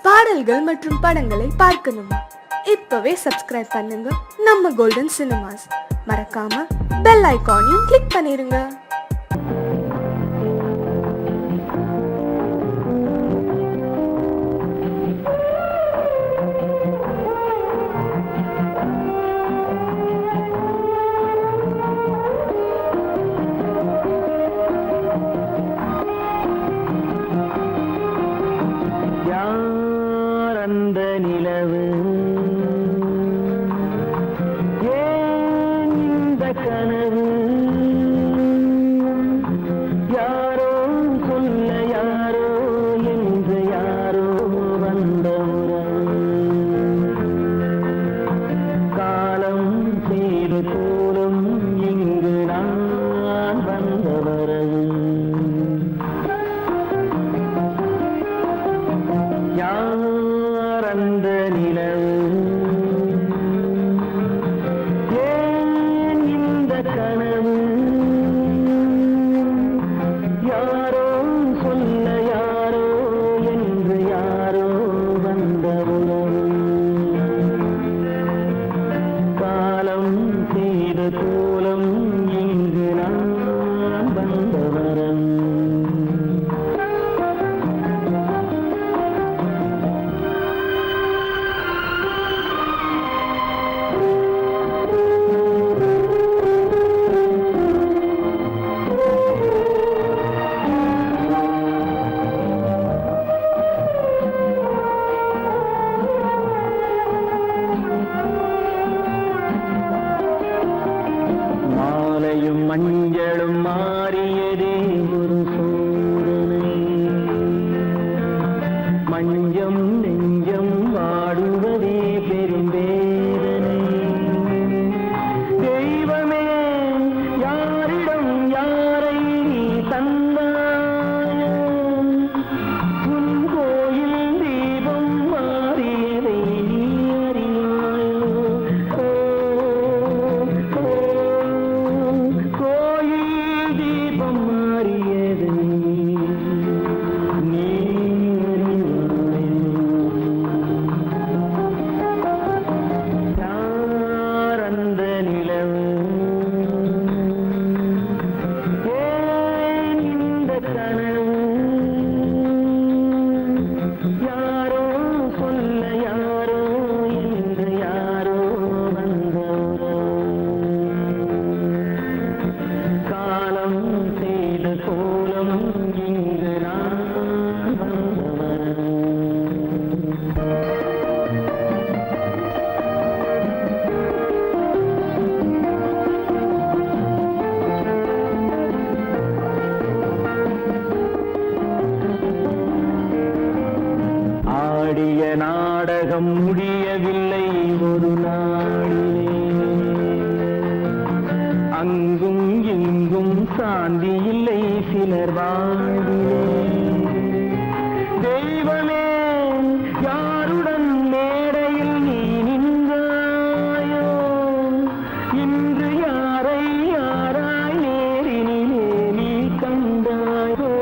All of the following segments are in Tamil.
பாடல்கள் மற்றும் படங்களை பார்க்கணுமா? இப்பவே சப்ஸ்கிரைப் பண்ணுங்க நம்ம கோல்டன் சினிமாஸ். மறக்காம பெல் ஐகானையும் கிளிக் பண்ணிருங்க. அந்த நிலவு ஏன் இந்த கனவு யாரோ சொல்ல யாரோ என்று யாரோ வந்த உறவு காலம் செய்து போலும் இங்கு நான் வந்த வரவு அந்த நிலவு ஏன் இந்த கனவு யாரோ சொல்ல யாரோ என்று யாரோ வந்த உறவு காலம் செய்த கோலம் இங்கு நான் வந்த வரவு மஞ்சளும் மாறியதே ஒரு சோதனை மஞ்சம் நெஞ்சம் வாடுவதே பெரும் வேதனை தெய்வமே யாரிடம் யாரை தந்தாயோ உன் கோயில் தீபம் மாறியதை நீ அறியாயோ யாரோ சொல்ல யாரோ என்று யாரோ வந்த காலம் செய்த கோலம் இங்கு நான் வந்தவர் ஆடிய நாடகம் முடியவில்லை ஒரு நாளிலே அங்கும் இங்கும் சாந்தி இல்லை சிலர் வாழ்விலே தெய்வமே யாருடன் மேடையில் நீ நின்றாயோ இன்று யாரை யாராய் நேரினிலே நீ கண்டாயோ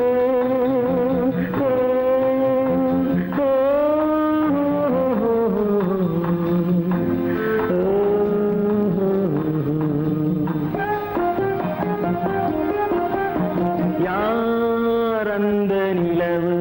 அந்த நிலவு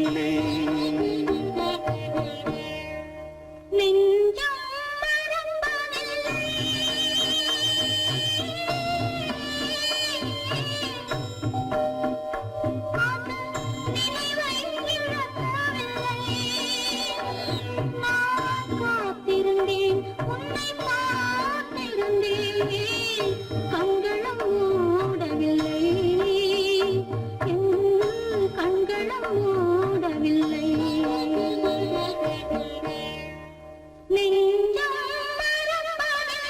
மறப்பதில்லை. நெஞ்சம் மறப்பதில்லை. நினைவை இழக்கவில்லை. நான் காத்திருந்தேன், உன்னை பார்த்திருந்தேன், கண்களும் மூடவில்லை, என் கண்களும் மூடவில்லை. நெஞ்சம் மறப்பதில்லை.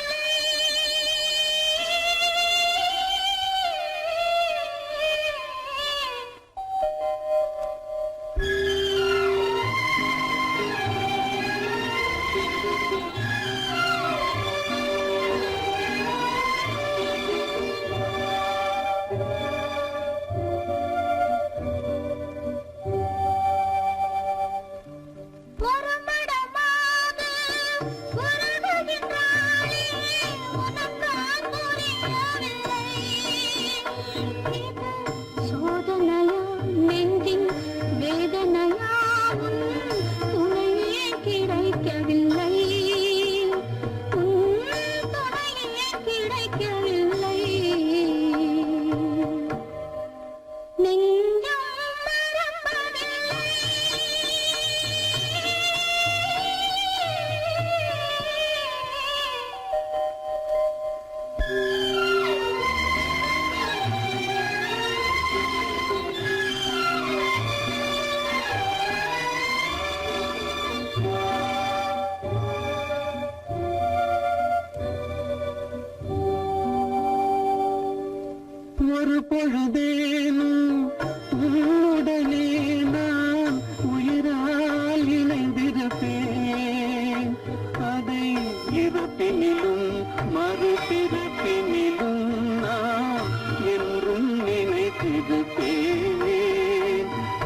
ஒரு மடமாக உருகுகின்றாளே, உனக்கால் புரியவில்லை. இது சோதனையா, நெஞ்சின் வேதனையா, உன் துணையே கிடைக்கவில்லை, உன் துணையே கிடைக்கவில்லை. நெஞ்சம் மறப்பதில்லை. ஒரு பொழுதேனும் உன்னுடனே நான் உயிரால் இணைந்திருப்பேன். அதை இருப்பினிலும் மறுபிறப்பினிலும் நான் என்றும் நினைத்திருப்பேன்.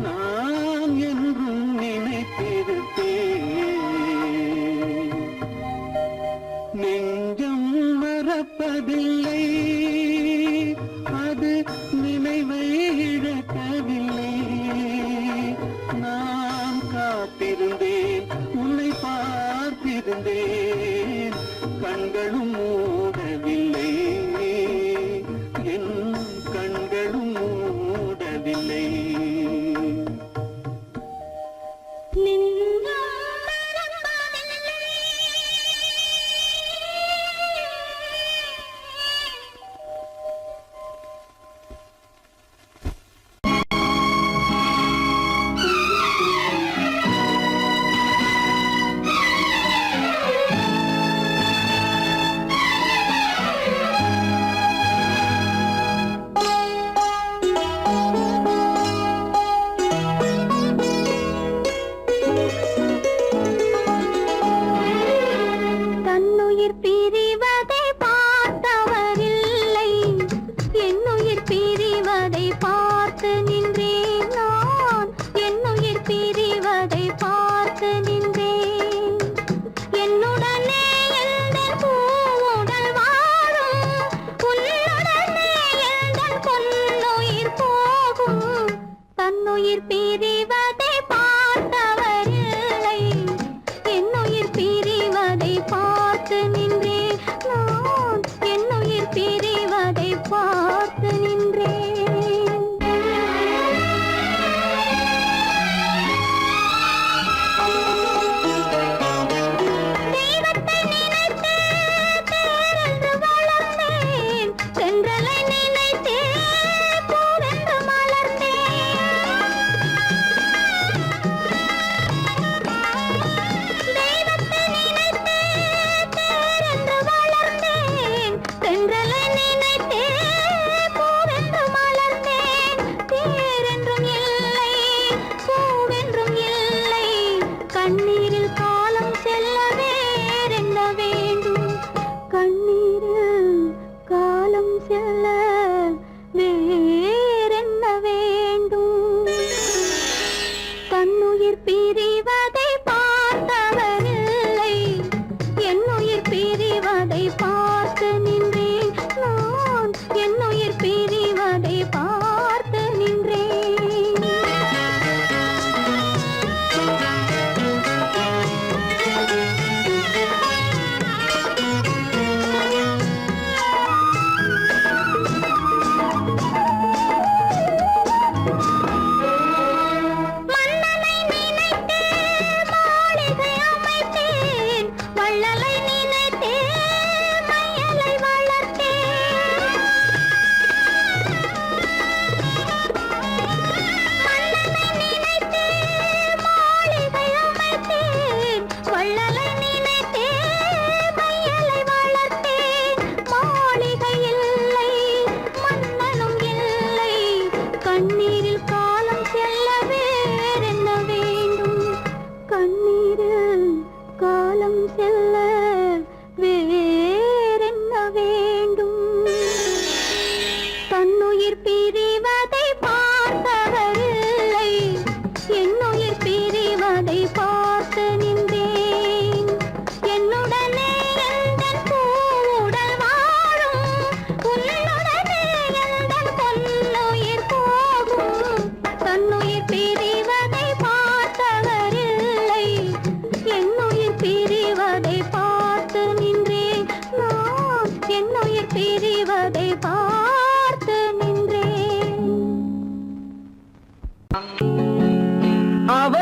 நான் என்றும் நினைத்திருப்பேன். நெஞ்சம் மறப்பதில்லை, அது நினைவை இழக்கவில்லை. நான் காத்திருந்தேன், உன்னை பார்த்திருந்தேன், கண்களும் மூடவில்லை, என் கண்களும் மூடவில்லை. நெஞ்சம் மறப்பதில்லை.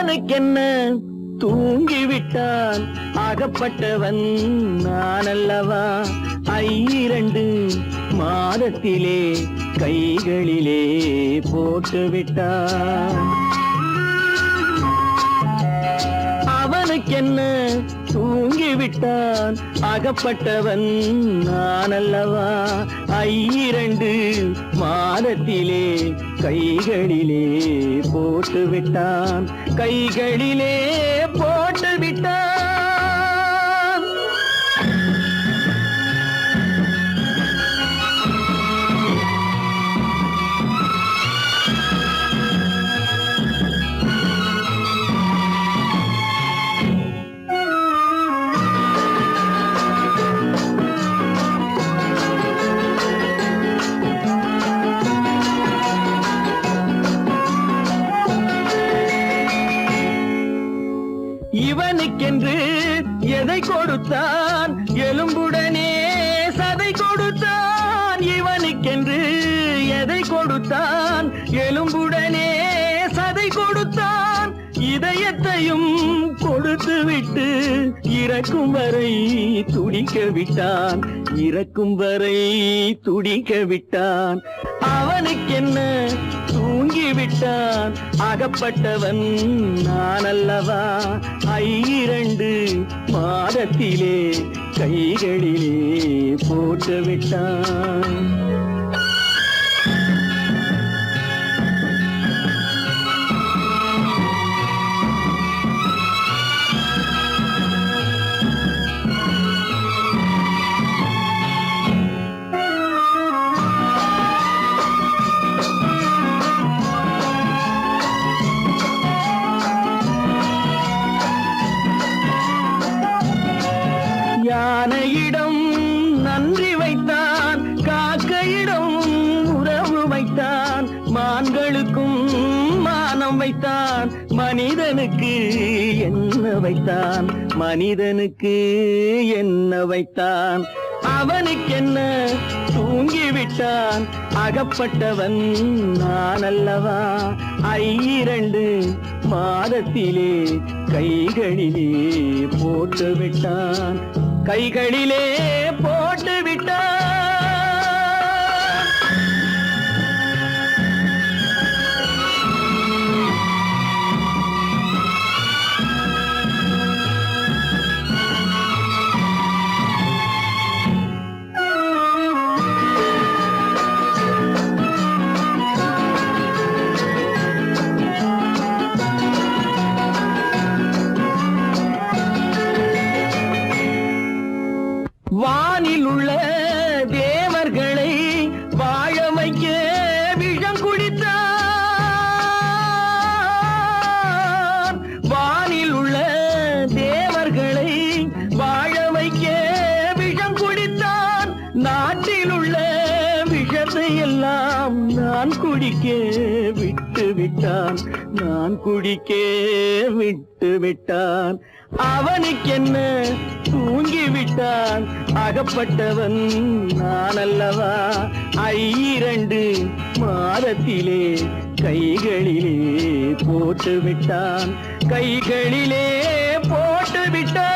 அவனுக்கென்ன தூங்கிவிட்டான் அகப்பட்டவன் நான் அல்லவா 2 மாதத்திலே கைகளிலே போட்டு விட்டான் அவனுக்கென்ன தூங்கிவிட்டான் அகப்பட்டவன் நான் அல்லவா 2 மாதத்திலே கைகளிலே போட்டு விட்டான் கைகளிலே போட்டு விட்டான் இவனுக்கென்று எதை கொடுத்தான் எலும்புடனே சதை கொடுத்தான் இவனுக்கென்று எதை கொடுத்தான் எலும்புடனே சதை கொடுத்தான் இதயத்தையும் கொடுத்து விட்டு இறக்கும் வரை துடிக்க விட்டான் இறக்கும் வரை துடிக்க விட்டான் அவனுக்கென்ன தூங்கிவிட்டான் அகப்பட்டவன் நான் அல்லவா 2 மாதத்திலே கைகளிலே போட்டு விட்டான் யானையிடம் நன்றி வைத்தான் காக்கையிடம் உறவு வைத்தான் மான்களுக்கும் மானம் வைத்தான் மனிதனுக்கு என்ன வைத்தான் மனிதனுக்கு என்ன வைத்தான் அவனுக்கென்ன தூங்கிவிட்டான் அகப்பட்டவன் நான் அல்லவா 2 மாதத்திலே கைகளிலே போட்டு விட்டான் கைகளிலே போட்டு விட்டான் வானில் உள்ள தேவர்களை வாழ வைக்க விஷம் குடித்தான் வானில் உள்ள தேவர்களை வாழ வைக்க விஷம் குடித்தான் நாட்டில் உள்ள விஷத்தை எல்லாம் நான் குடிக்க விட்டு விட்டான் நான் குடிக்க விட்டு விட்டான் அவனுக்கென்ன தூங்கிவிட்டான் அகப்பட்டவன் நான் அல்லவா 2 மாதத்திலே கைகளிலே போட்டு விட்டான் கைகளிலே போட்டு விட்டான்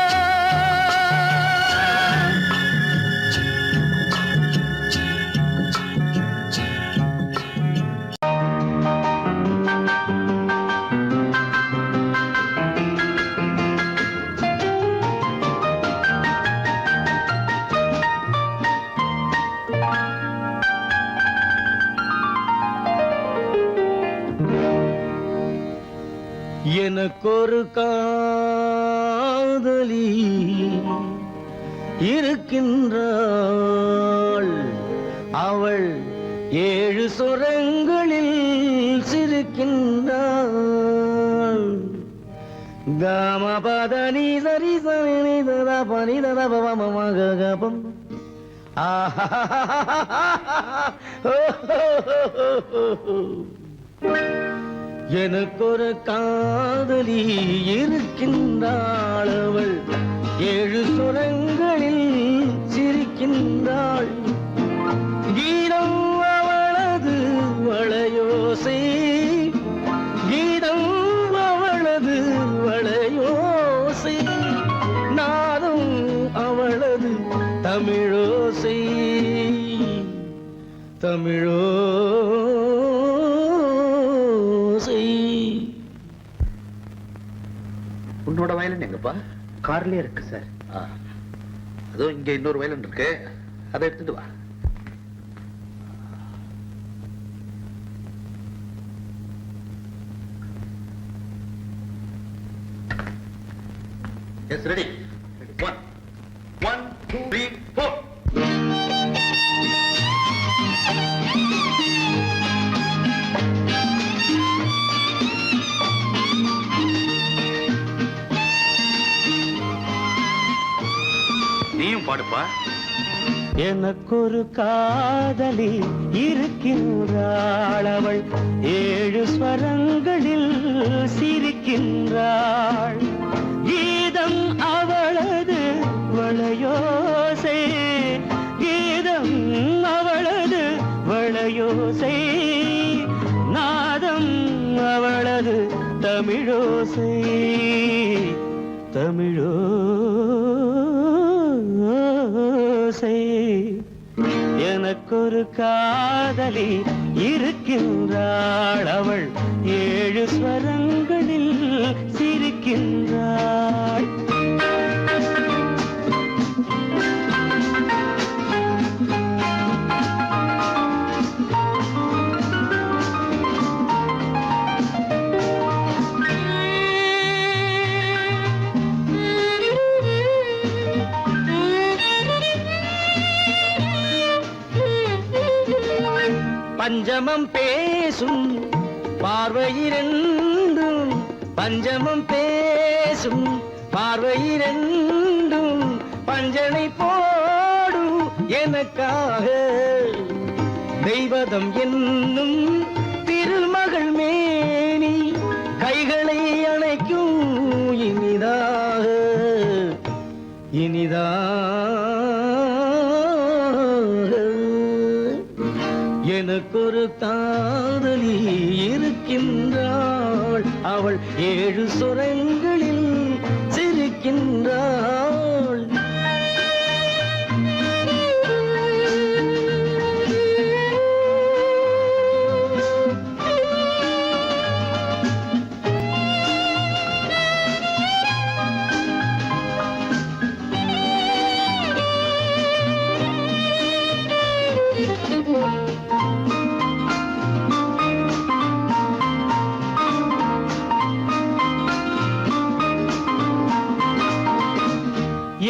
எனக்கொரு காதலி இருக்கின்றாள் அவள் 7 சுரங்களில் சிரிக்கின்றாள் காமபதனி சரி சரி ததா பனி ததா பவமகபம் எனக்கொரு காதலி இருக்கின்றாள் அவள் 7 சுரங்களில் சிரிக்கின்றாள் கீதம் அவளது வளையோசை கீதம் அவளது தமிழோசை. உன்னோட வயலன் எங்கப்பா? கார்லயே இருக்கு சார். அதுவும் இங்க இன்னொரு வயலன் இருக்கு, அதை எடுத்துட்டு வா. Yes, ready. 1 2 3 4. நீயும் பாடுப்பா. எனக்கொரு காதலி இருக்கின்றாள், அவள் 7 ஸ்வரங்களில் சிரிக்கின்றாள். கீதம் அவளது வளையோசை, கீதம் அவளது வளையோசை, நாதம் அவளது தமிழோசை, தமிழோசை. எனக்கொரு காதலி இருக்கின்றாள், அவள் 7 ஸ்வரங்களில் சிரிக்கின்றாள். பஞ்சமம் பேசும் பார்வையிரண்டும், பஞ்சமம் பேசும் பார்வையிரண்டும் பஞ்சனை போடும் எனக்காக. தெய்வதம் என்னும் திருமகள் மேனி கைகளை அணைக்கும் இனிதாக, இனிதாக. எனக்கொரு காதலி இருக்கின்றாள், அவள் 7 சுரங்களில் சிரிக்கின்றாள்.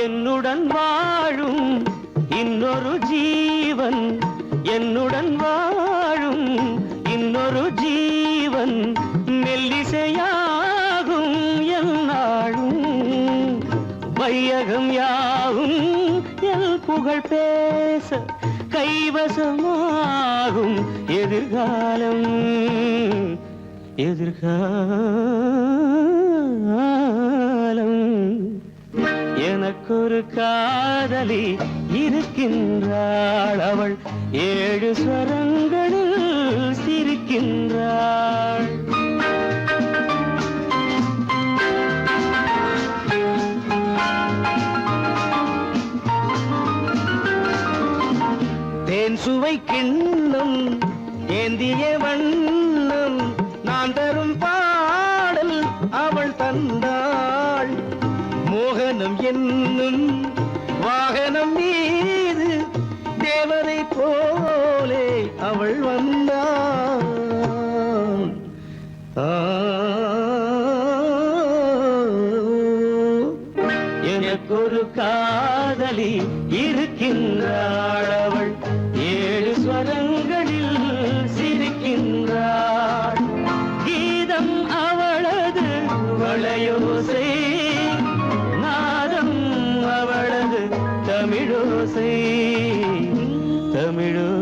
என்னுடன் வாழும் இன்னொரு ஜீவன், என்னுடன் வாழும் இன்னொரு ஜீவன் மெல்லிசையாகும் என்னாலும். வையகம் யாவும் எல் புகழ் பேச கைவசமாகும் எதிர்காலம், எதிர்காலம். எனக்கொரு காதலி இருக்கின்றாள், அவள் 7 ஸ்வரங்களில் சிரிக்கின்றாள். தேன் சுவை கிண்ணம் ஏந்திய வண்ணம் நான் தரும் பாடல் அவள் தந்தாள். மோகனம் என்னும் வாகனம் மீது தேவதை போலே அவள் வந்தாள். எனக்கொரு காதலி இருக்கின்றாள், அவள் 7 ஸ்வரங்களில் சிரிக்கின்றாள். கீதம் அவளது வளையோசை, நாதம் அவளது தமிழோசை, தமிழோசை.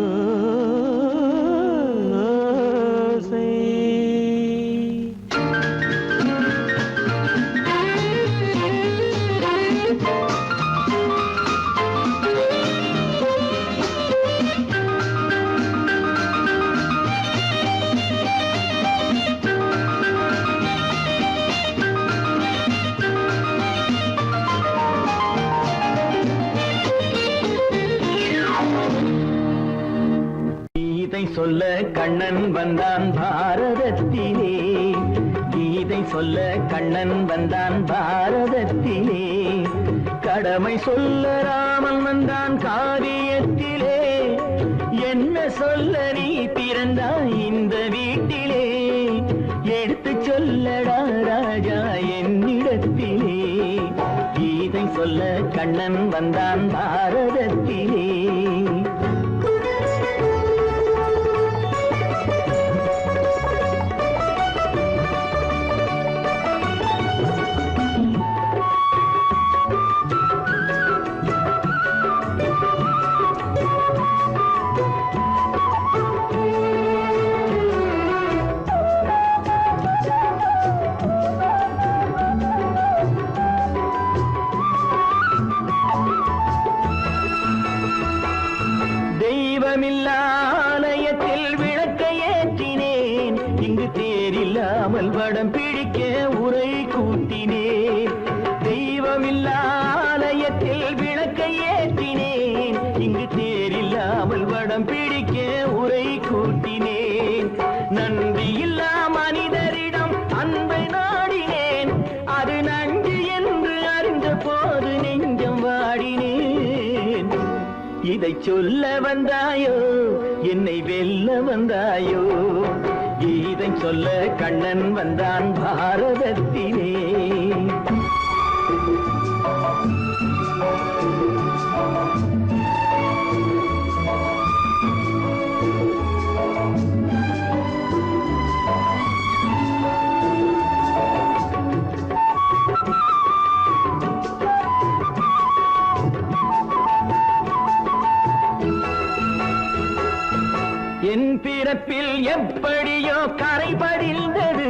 சொல்ல கண்ணன் வந்தான் பாரதத்திலே, கீதை சொல்ல கண்ணன் வந்தான் பாரதத்திலே, கடமை சொல்ல ராமன் வந்தான் காரியத்திலே, என்ன சொல்ல நீ பிறந்தாய் இந்த வீட்டிலே, எடுத்து சொல்லடா ராஜா என்னிடத்திலே, கீதை சொல்ல கண்ணன் வந்தான் பாரதத்திலே. ஆலயத்தில் விளக்கை ஏற்றினேன், இங்கு தேரில்லாமல் வடம் பிடிக்க உரை கூட்டினேன். தெய்வமில்லா ஆலயத்தில் விளக்கை ஏற்றினேன், இங்கு தேரில்லாமல் வடம் பிடிக்க உரை கூட்டினேன். நன்றியில்லா மனிதரிடம் அன்பை நாடினேன், அது நன்றி என்று அறிந்த போது நெஞ்சம் வாடினேன். இதை சொல்ல வந்தாயோ என்னை வெல்ல வந்தாயோ, இதை சொல்ல கண்ணன் வந்தான் பாரதத்திலே. என் பிறப்பில் எப்படியோ கரை படிந்தது,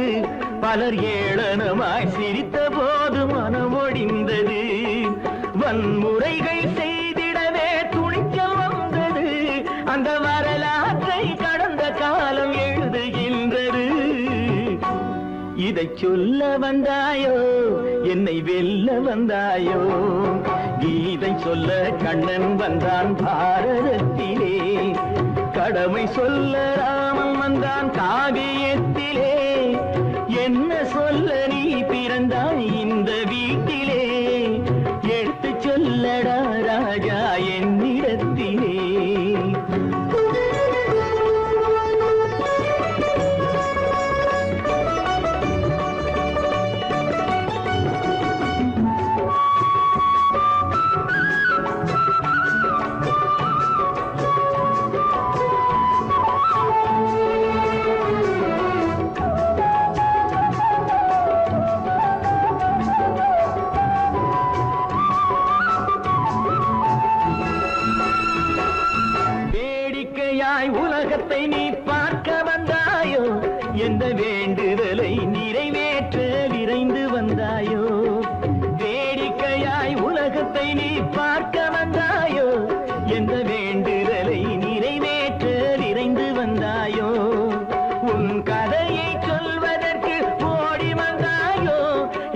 பலர் ஏளனமாய் சிரித்த போது மனமொடிந்தது. வன்முறைகள் செய்திடவே துணிச்சல் வந்தது, அந்த வரலாற்றை கடந்த காலம் எழுதுகின்றது. இதை சொல்ல வந்தாயோ என்னை வெல்ல வந்தாயோ, கீதை சொல்ல கண்ணன் வந்தான் பாரதத்திலே, கடமை சொல்ல ராமன் வந்தான் காவியத்திலே, என்ன சொல்ல நீ பிறந்தாய் இந்த வீட்டிலே, எடுத்து சொல்லடா ராஜா என்னிடத்திலே. உலகத்தை நீ பார்க்க வந்தாயோ, எந்த வேண்டுதலை நிறைவேற்ற விரைந்து வந்தாயோ. வேடிக்கையாய் உலகத்தை நீ பார்க்க வந்தாயோ, எந்த வேண்டுதலை நிறைவேற்ற விரைந்து வந்தாயோ. உன் கதையை சொல்வதற்கு ஓடி வந்தாயோ,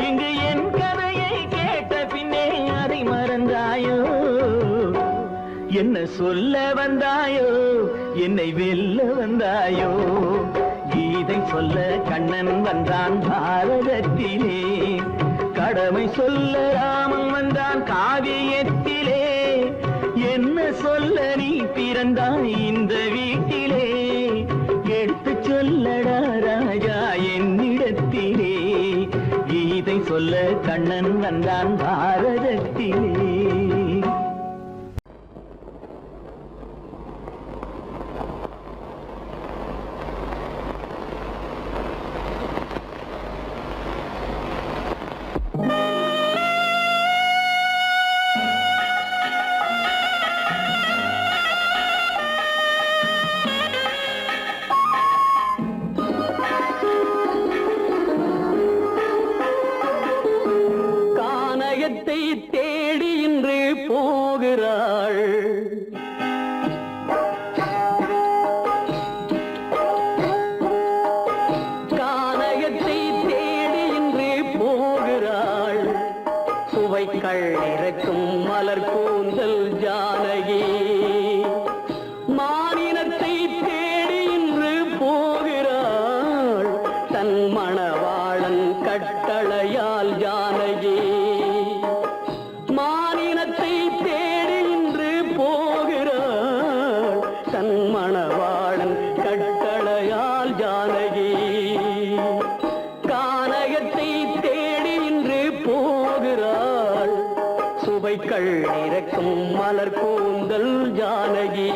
இங்கு என் கதையை கேட்ட பின்னே அதை மறந்தாயோ. என்ன சொல்ல வந்தாயோ என்னை வெல்ல வந்தாயோ, கீதை சொல்ல கண்ணன் வந்தான் பாரதத்திலே, கடமை சொல்ல ராமன் வந்தான் காவியத்திலே, என்ன சொல்ல நீ பிறந்தாய் இந்த வீட்டிலே, எடுத்து சொல்லடா ராஜா என்னிடத்திலே, கீதை சொல்ல கண்ணன் வந்தான் பாரதத்திலே. தேடி இன்று போகிறாள், கானகத்தை தேடி இன்று போகிறாள், சுவைக்கள் இறக்கும் மலர் கூந்தல் ஜானகி, மானினத்தை தேடி கட்டளையால் ஜானகி மானினத்தை தேடி இன்று போகிறாள் தன் மணவாளன் கட்டளையால் ஜானகி கானகத்தை தேடி இன்று போகிறாள் சுவைக்கள் இறக்கும் மலர் கூந்தல் ஜானகி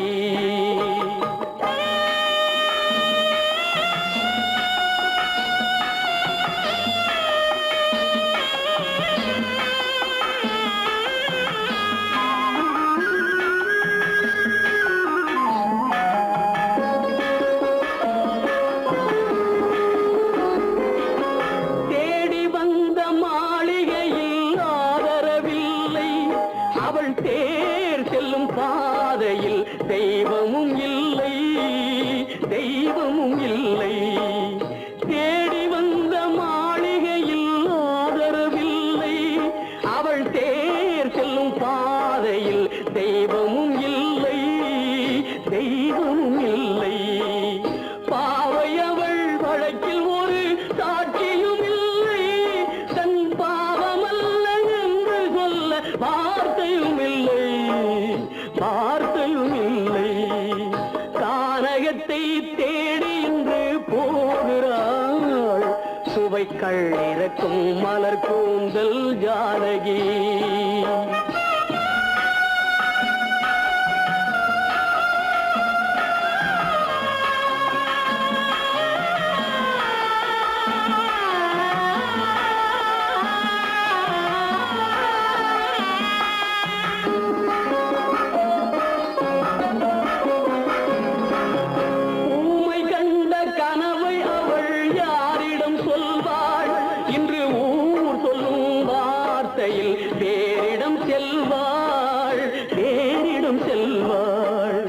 தெய்வமும் இல்லை தெய்வமும் இல்லை தேடி வந்த மாளிகையில் ஆதரவில்லை அவள் தேர் செல்லும் பாதையில் தெய்வமும் இல்லை தெய்வமும் இல்லை பாவை அவள் வழக்கில் ஒரு சாட்சியும் இல்லை தன் பாவமல்ல என்று சொல்ல வார்த்தையும் இல்லை வார்த்தையும் இல்லை கானகத்தை தேடி இன்று போகிறாள் சுவைக்கள் இறக்கும் மலர் கூந்தல் ஜானகி தேரிடம் செல்வாள்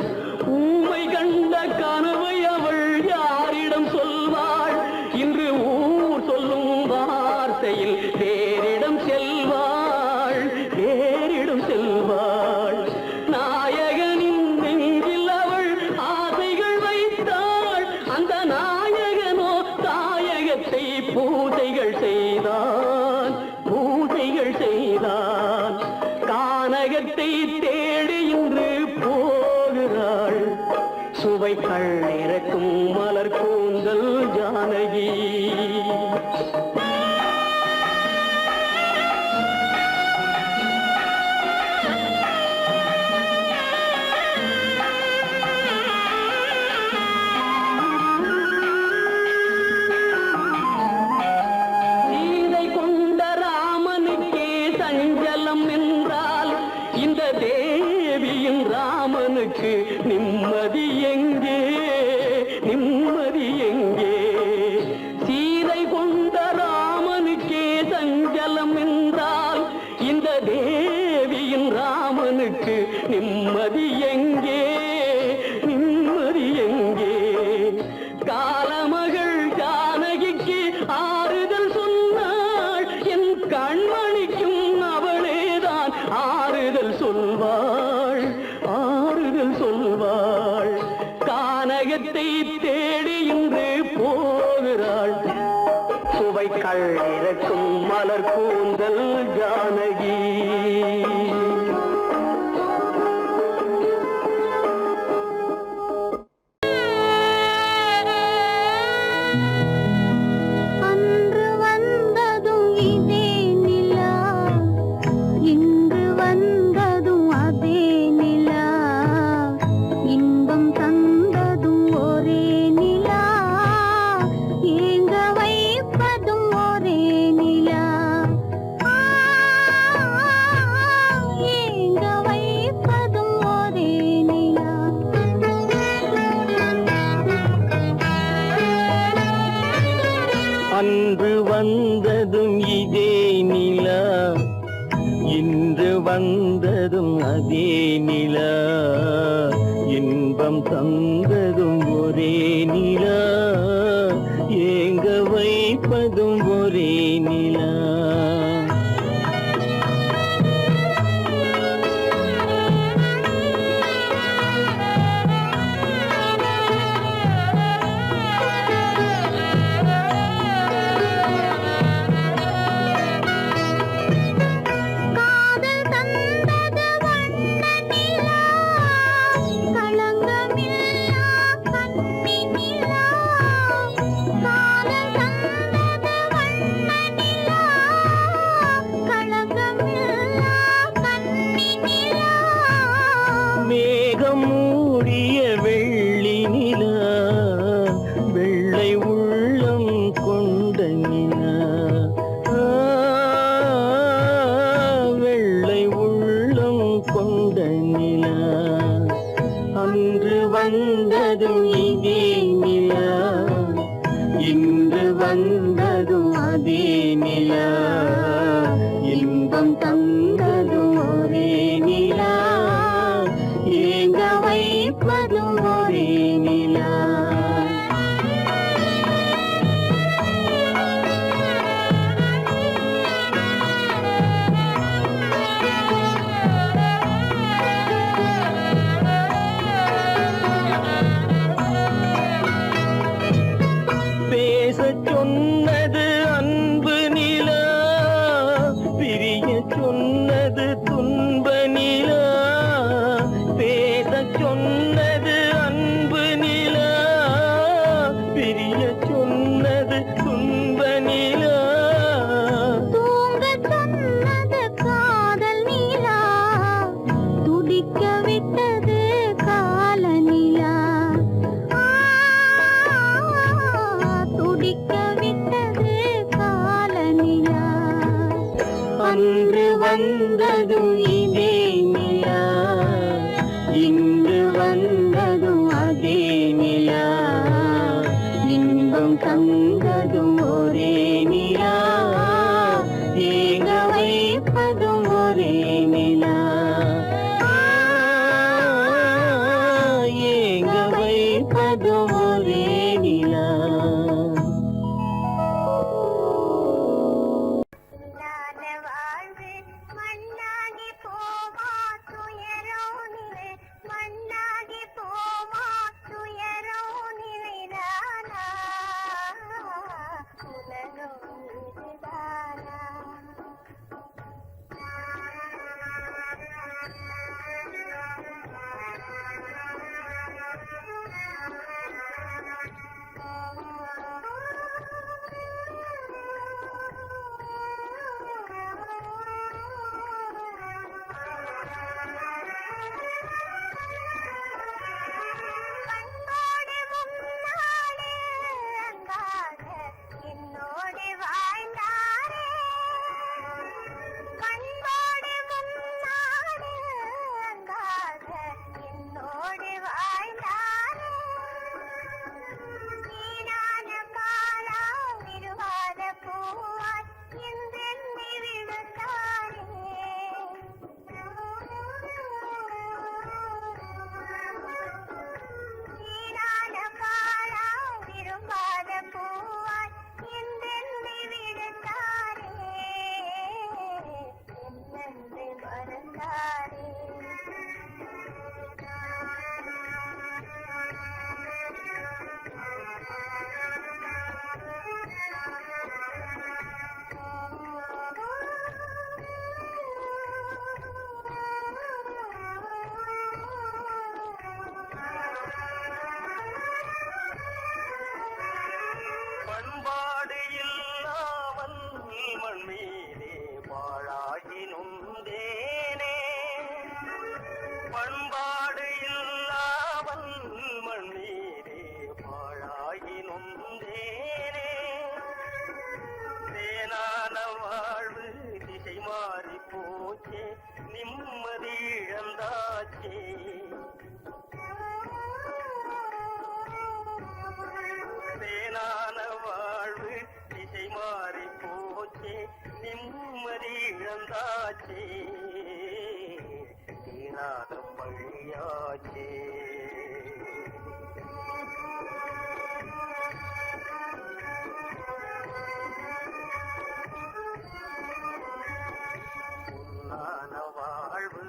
ஊமை கண்ட கனவை அவள் யாரிடம் சொல்வாள் இன்று ஊர் சொல்லும் வார்த்தையில் தேரிடம் செல்வாள் நாயகனின் நெஞ்சில் அவள் ஆசைகள் வைத்தாள் அந்த நாயகனோ தாயகத்தை பூஜைகள் செய்தான் கானகத்தை தேடி இன்று போகிறாள் சுவைக்கள் இறக்கும் மலர் கூந்தல் ஜானகி ராமனுக்கு நிம்மதி எங்கே சீதை கொண்ட ராமனுக்கே சஞ்சலம் என்றால் இந்த தேவியின் ராமனுக்கு நிம்மதி எங்கே காலமகள் ஜானகிக்கு ஆறுதல் சொன்னாள் என் கண்மணிக்கும் அவளேதான் ஆறுதல் சொல்வாள் கானகத்தை தேடி இன்று போகிறாள் சுவைக்கள் இறக்கும் மலர் கூந்தல் ஜானகி அன்று வந்ததும் இதே நிலா இன்று வந்ததும் அதே நிலா இன்பம் தந்ததும் ஒரே நிலா ஏங்க வைப்பதும் ஒரே நிலா சொன்னது துன்ப நிலா, பேச சொன்னது அன்பு நிலா, பிரிய சொன்னது துன்ப நிலா. தூங்க சொன்னது காதல் நிலா, துடிக்க விட்டது கால நிலா. துடிக்க விட்டது கால நிலா. அன்று வந்ததும் இதே நிலா, இன்று வந்ததும் அதே நிலா, இன்பம் தந்ததும் ஒரே நிலா, ஏங்க வைப்பதும் ஒரே நிலா, ஏங்க வைப்பதும் ஒரே நிலா. இல்லாத வாழ்வு மண்ணாகி போமா, துயரோ நிலை மண்ணாகி போமா, துயரோ நிலைதானா, உலகம் இதுதானா. கண்ணோடு முன்னாடி அங்காக என்னோடு வாழ்ந்தாரே, கண்ணோடு முன்னாடி அங்காக என்னோடு வாழ்ந்தாரே. வீணான காலம் விருவாத பூவாய் என்றெண்ணி விழுந்தாரே. வீணான காலம் விரும்பாத பூவாய் என்றெண்ணி விழுந்தாரே, என்னென்று மறந்தாரே. பண்பாடு இல்லாமல் மண் மீதே பாழாகி நொந்தேனே, பண்பாடு இல்லாமல் மண் மீதே பாழாகி நொந்தேனே, தேனான வாழ்வு திசை மாறி போச்சே, நிம்மதி இழந்தாச்சே, தேனான வாழ்வு திசை மாறி போச்சே, நிம்மதி இழந்தாச்சே, தீராத பழியாச்சே. பொன்னான வாழ்வு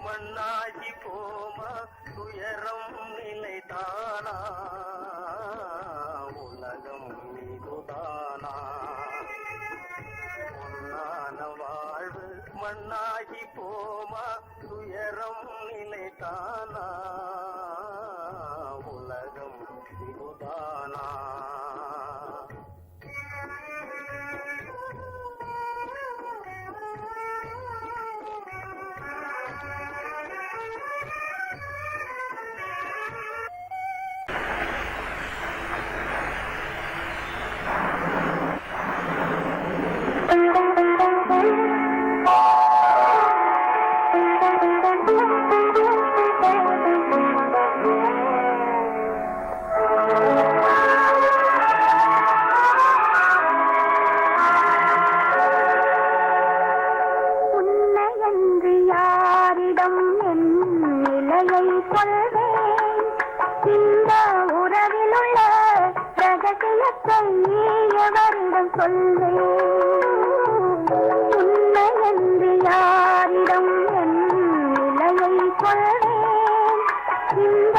மண்ணாகி போமா, துயரம் நிலைதானா, உலகம் இதுதானா. பொன்னான வாழ்வு மண்ணாகி போமா, துயரம் நிலைதானா, உலகம் இதுதானா. உன்னையன்று யாரிடம் என் நிலையை சொல்வேன், இந்த உறவிலுள்ள ரகசியத்தை எவரிடம் சொல்வேன். உன்னையன்று யாரிடம் என் நிலையை சொல்வேன், இந்த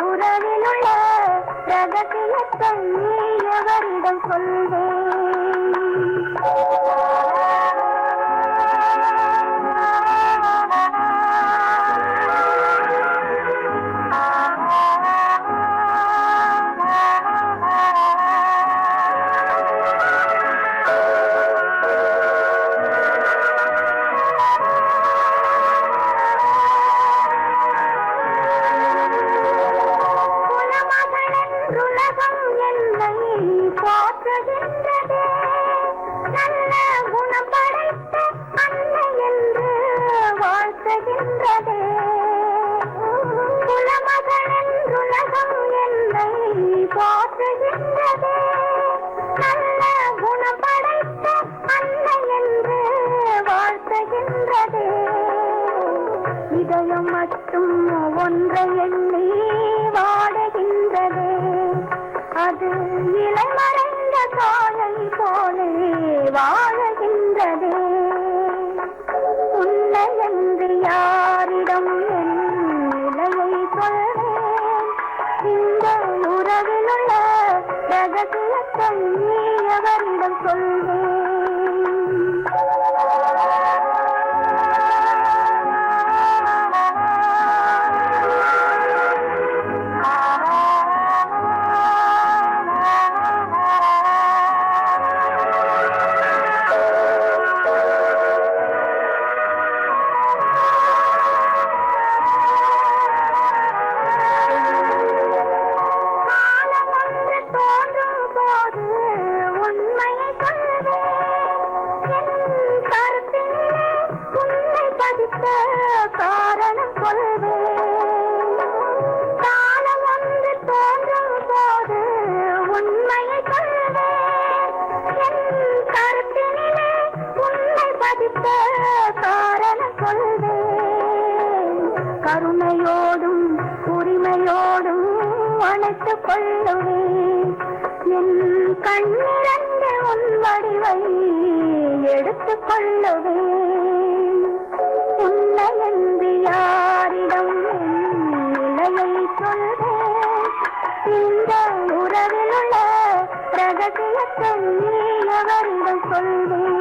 உறவிலுள்ள ரகசியத்தை எவரிடம் சொல்வேன். இதயம் மட்டும் ஒன்றை எண்ணி வாடுகின்றதே, அது இளமறைந்த காலை போலே வாழுகின்றதே. உன்னை என்று யாரிடம் என் நிலையை சொல்வேன், இந்த உறவில் உள்ள ரகசியத்தை எவரிடம் சொல்வேன். காரணம் சொல்வேன், காலம் ஒன்று தோன்றும் போது உண்மையை சொல்வேன். என் கருத்தினிலே உண்மை பதித்த காரணம் சொல்வேன். கருணையோடும் உரிமையோடும் அணைத்துக் கொள்ளுவேன். என் கண்ணிரண்டு உன் வடிவை எடுத்துக் கொள்ளுவேன். உன்னை என்று யாரிடம் நிலையை சொல்வேன், இந்த உறவில் உள்ள ரகசியத்தை எவரிடம் சொல்வேன்.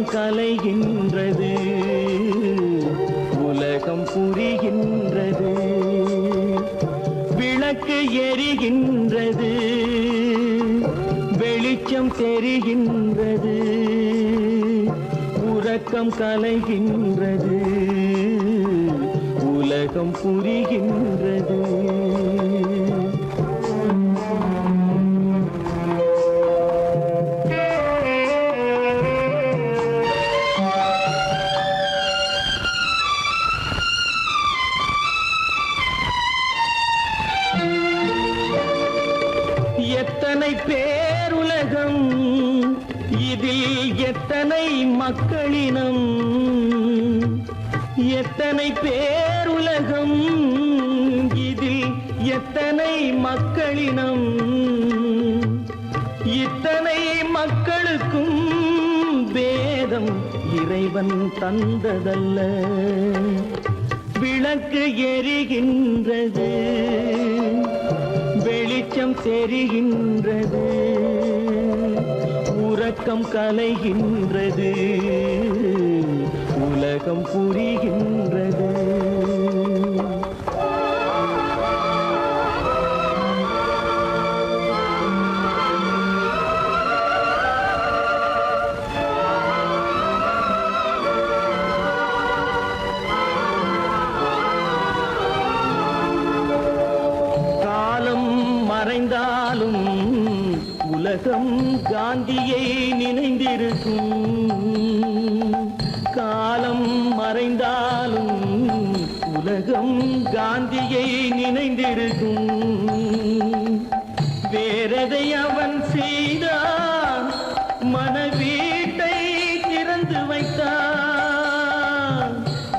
உறக்கம் கலைகின்றது, உலகம் புரிகின்றது. விளக்கு எரிகின்றது, வெளிச்சம் தெரிகின்றது. உறக்கம் கலைகின்றது, உலகம் புரிகின்றது. எத்தனை பேருலகம், இதில் எத்தனை மக்களினம். எத்தனை பேருலகம், இதில் எத்தனை மக்களினம். இத்தனை மக்களுக்கும் வேதம் இறைவன் தந்ததல்ல. விளக்கு எரிகின்றது, வெளிச்சம் தெரிகின்றது. உறக்கம் கலைகின்றது, உலகம் புரிகின்றது. மறைந்தாலும் உலகம் காந்தியை நினைந்திருக்கும். காலம் மறைந்தாலும் உலகம் காந்தியை நினைந்திருக்கும். வேறதை அவன் செய்தான், மனவீட்டை திறந்து வைத்தான்.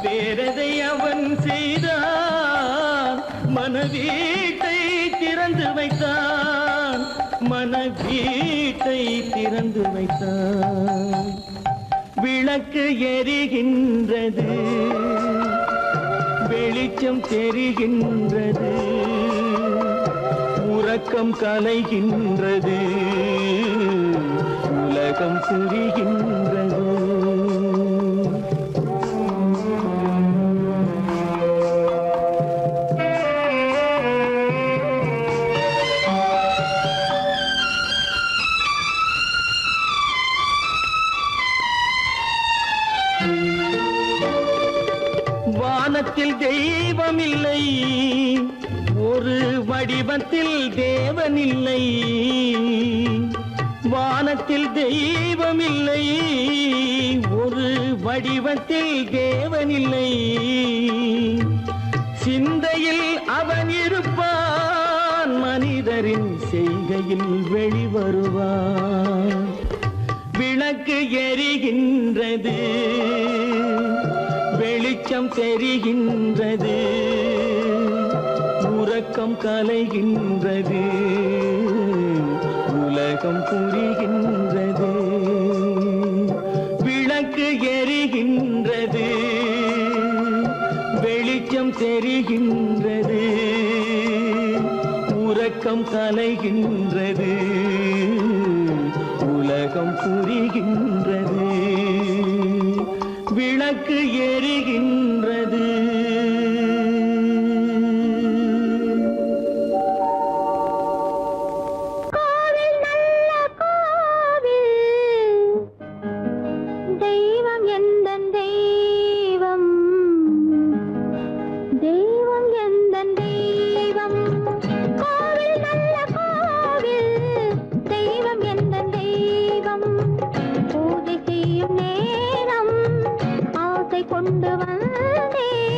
வேறதை அவன் செய்தான், மனவீட்டை திறந்து வைத்தான். மனவீட்டை திறந்து வைத்தான். விளக்கு எரிகின்றது, வெளிச்சம் தெரிகின்றது. உறக்கம் கலைகின்றது, உலகம் புரிகின்றது. வானத்தில் தெய்வமில்லை, ஒரு வடிவத்தில் தேவனில்லை. வானத்தில் தெய்வமில்லை, ஒரு வடிவத்தில் தேவனில்லை. சிந்தையில் அவன் இருப்பான், மனிதரின் செய்கையில் வெளிவருவான். விளக்கு எரிகின்றது, வெளிச்சம் தெரிகின்றது. உறக்கம் கலைகின்றது, உலகம் புரிகின்றது. விளக்கு எரிகின்றது, வெளிச்சம் தெரிகின்றது. உறக்கம் கலைகின்றது, உலகம் புரிகின்றது. விளக்கு எரிகின்றது. கோவில் நல்ல கோவில், தெய்வம் எந்தன் தெய்வம். தெய்வம் எந்தன் தெய்வம். கோவில் நல்ல கோவில், தெய்வம் எந்தன் தெய்வம். பூஜை செய்யும் நேரம் ஆசை கொண்டு வந்தேன்.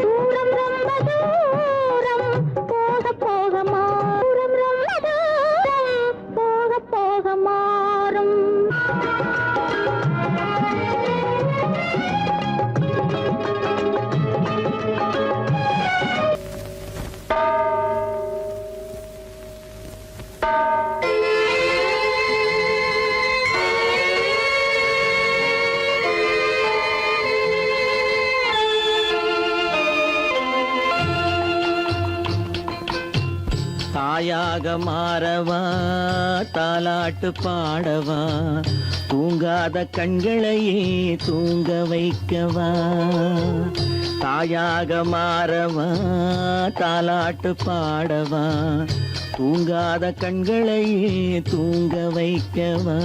தூரம் ரொம்ப தூரம் போக போக மாறும் ரொம்ப தூரம் போக போக மாறும் தாயாக மாறவா தாலாட்டு பாடவா தூங்காத கண்களையே தூங்க வைக்கவா தாயாக மாறவா தாலாட்டு பாடவா தூங்காத கண்களையே தூங்க வைக்கவா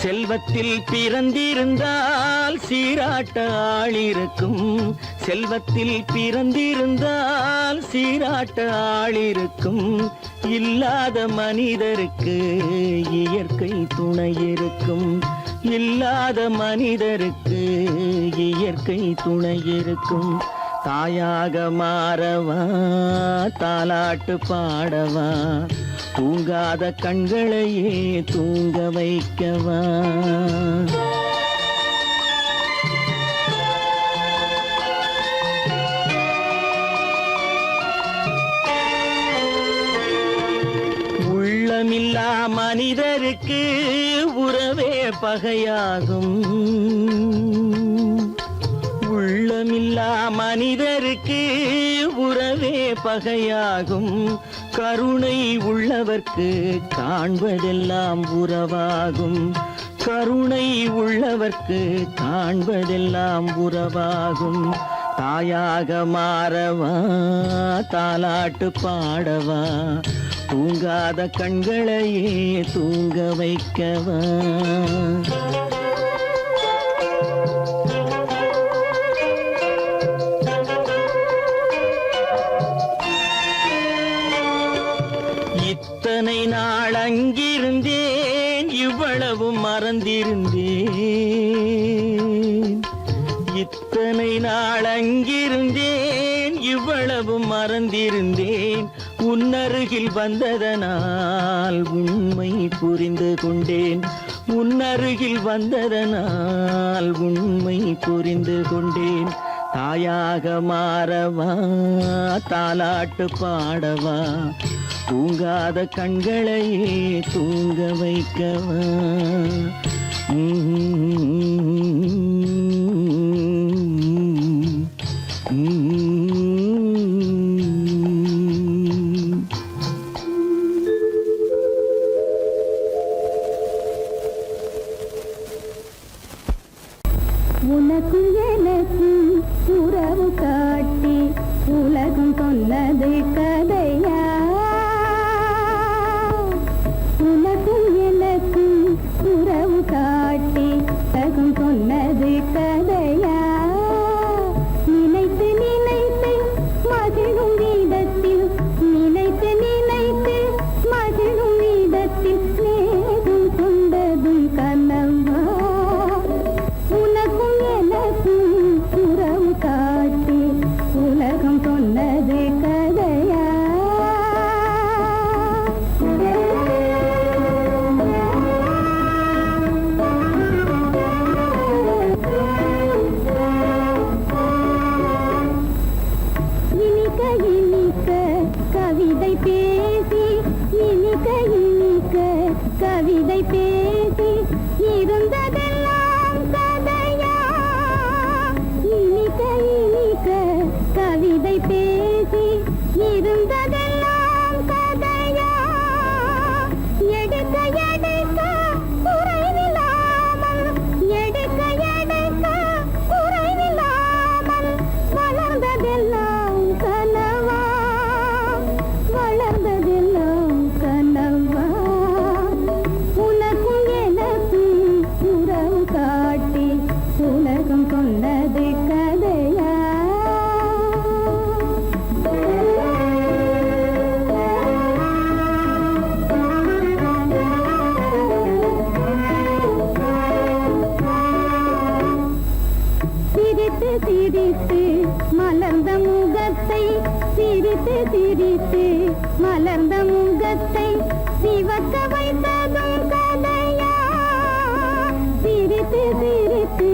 செல்வத்தில் பிறந்திருந்தால் சீராட்ட ஆள் இருக்கும் செல்வத்தில் பிறந்திருந்தால் சீராட்ட ஆள் இருக்கும் இல்லாத மனிதருக்கு இயற்கை துணை இருக்கும் இல்லாத மனிதருக்கு இயற்கை துணை இருக்கும் தாயாக மாறவா தாலாட்டு பாடவா தூங்காத கண்களையே தூங்க வைக்கவா உள்ளமில்லா மனிதருக்கு உறவே பகையாகும் உள்ளமில்லா மனிதருக்கு உறவே பகையாகும் கருணை உள்ளவர்க்கு காண்பதெல்லாம் உறவாகும் கருணை உள்ளவர்க்கு காண்பதெல்லாம் உறவாகும் தாயாக மாறவா தாலாட்டு பாடவா தூங்காத கண்களையே தூங்க வைக்கவா இத்தனை நாள் அங்கிருந்தேன் இவ்வளவு மறந்திருந்தேன் இத்தனை நாள் அங்கிருந்தேன் இவ்வளவு மறந்திருந்தேன் உன்னருகில் வந்ததனால் உண்மை புரிந்து கொண்டேன் உன்னருகில் வந்ததனால் உண்மை புரிந்து கொண்டேன் தாயாக மாறவா தாலாட்டு பாடவா தூங்காத கண்களையே தூங்க வைக்கவா உனக்கும் எனக்கும் உறவு காட்டி உலகம் சொன்னது கதையா உனக்கும் எனக்கும் உறவு காட்டி உலகம் சொன்னது கதையா நினைத்து நினைத்து மகிழும் வீதத்தில் நினைத்து நினைத்து மகிழும் வீதத்தில் நேரும் கொண்டதும் கனவா உனக்கும் எனக்கும் உறவு காட்டி உலகம் சொன்னது கதையா மலர்ந்த முகத்தை சிரித்து சிரித்து மலர்ந்த முகத்தை சிவக்க வைத்ததும் கதையா சிரித்து சிரித்து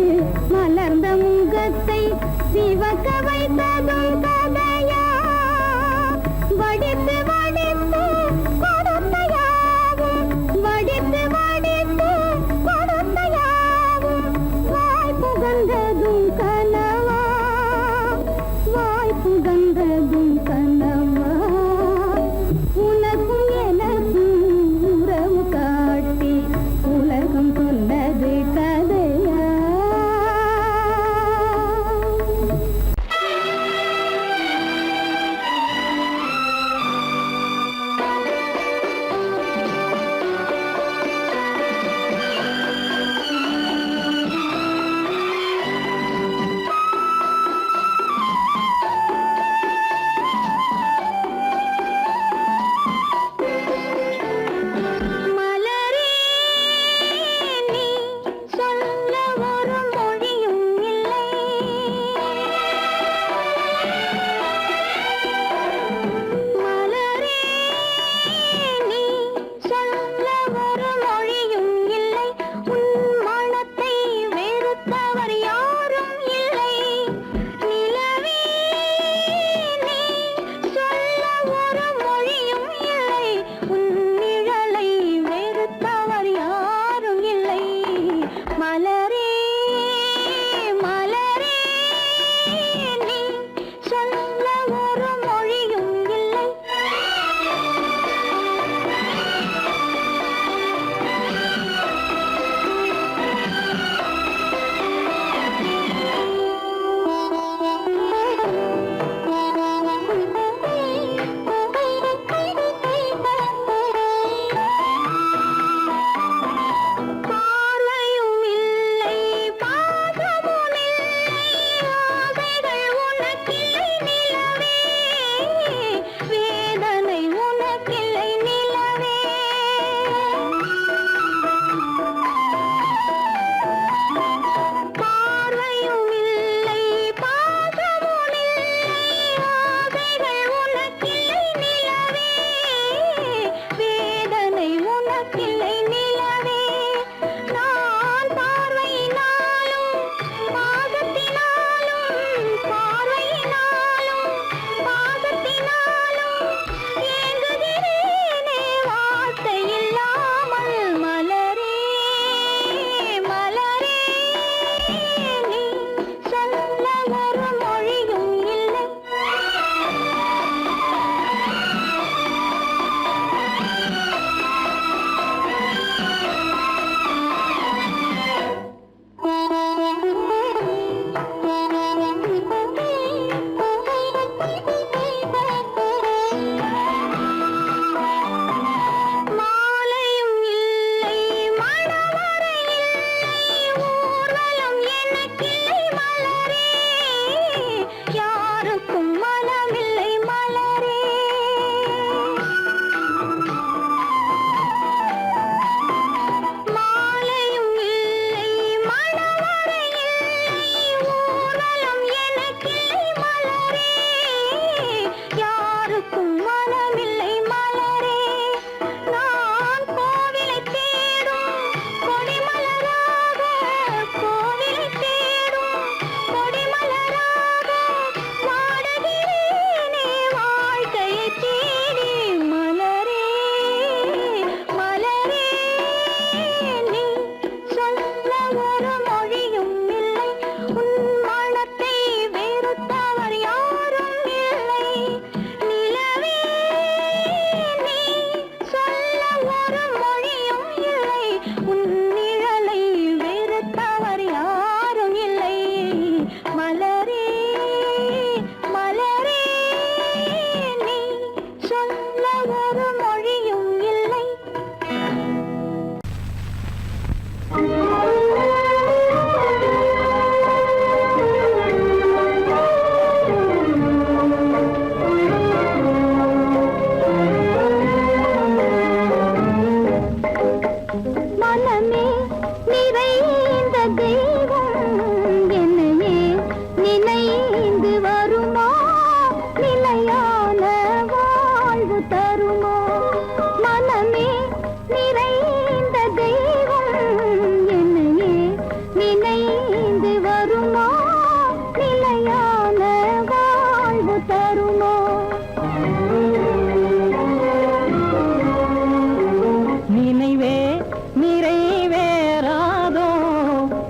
மலர்ந்த முகத்தை சிவக்க வைத்ததும் கதையா வடித்து வடித்து கொடுத்தையாவும் வடித்து வடித்து கொடுத்தையாவும் வாய் புகழ்ந்ததும் கனவா வாய் புகழ்ந்ததும் கனவா உனக்கும் எனக்கும் உறவு காட்டி உலகம் சொன்னது கதையா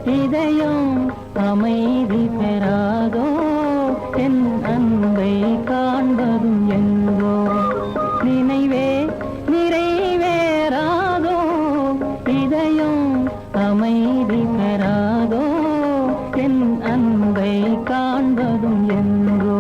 இதயம் அமைதி பெறாதோ என் அன்பை காண்பதும் என்றோ நினைவே நிறைவேறாதோ இதயம் அமைதி பெறாதோ என் அன்பை காண்பதும் என்றோ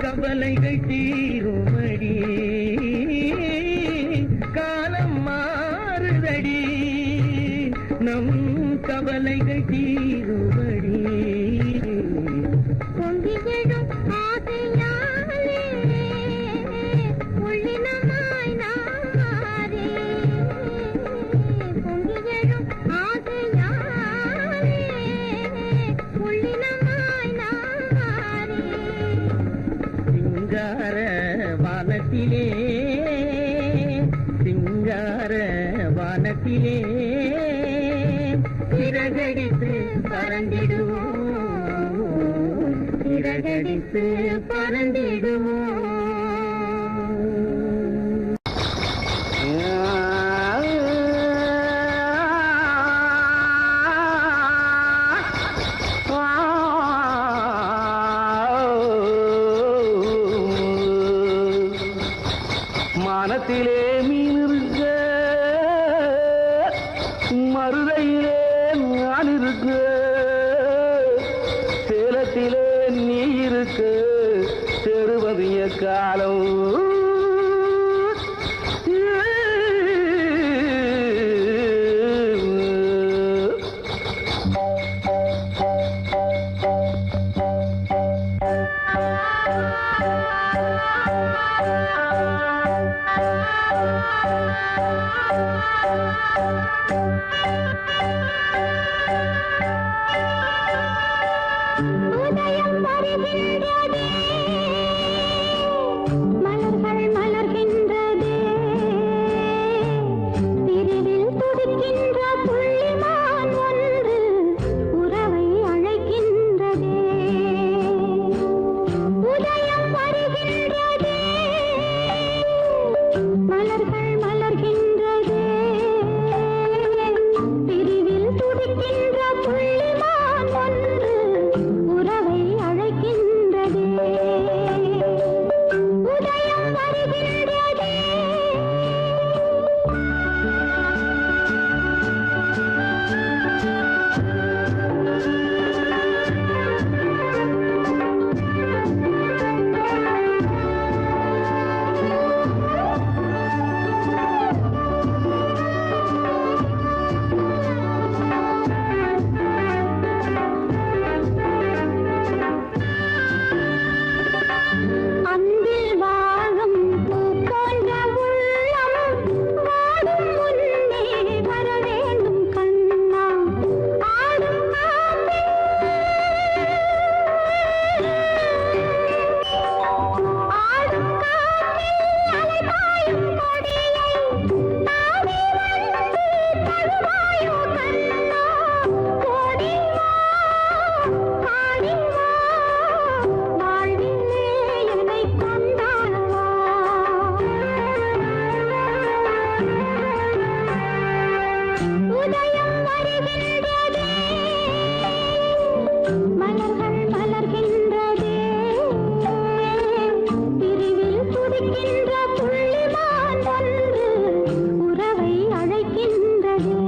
கவலைகள் தீருமடி காலம் மாறுதடி நம் கவலைகள் தீருமடி பொங்கிடும் ஆசையாலே உள்ளினமாய் நாரே பொங்கிடும் ஆசையாலே உள்ளினமாய் நாரே சிங்கார வானத்திலே சிங்கார வானத்திலே சிறகடித்து இறகடித்து பறந்திடுவோம். மானத்திலே மீன் இருக்க, மருதையிலே நான் இருக்க, சேலத்திலே நீ இருக்க, தெருவதிய காலம் உதயம் வருகின்றதே, மலர்கள் மலர்கின்றதே, பிரிவில் துடிக்கின்ற புள்ளிமான் ஒன்று உறவை அழைக்கின்றதே. உதயம் வருகின்றதே, மலர்கள் மலர்கின்றதே, பிரிவில் துடிக்கின்ற புள்ளிமான் ஒன்று உறவை அழைக்கின்றதே. உதயம் வருகின்றதே. அன்பில் வாழும் பூ போன்ற உள்ளம் வாடும் முன்னே வர வேண்டும் கண்ணா. ஆடும் காற்றில் அலைபாயும் கொடியை தாவி வந்து தழுவாயோ கண்ணா. ஓடி வா, ஆடி வா, வாழ்விலே என்னை கொண்டாடவா. உதயம் வருகின்றதே, மலர்கள் மலர்கின்றதே, பிரிவில் துடிக்கின்ற புள்ளிமான் ஒன்று உறவை அழைக்கின்றதே.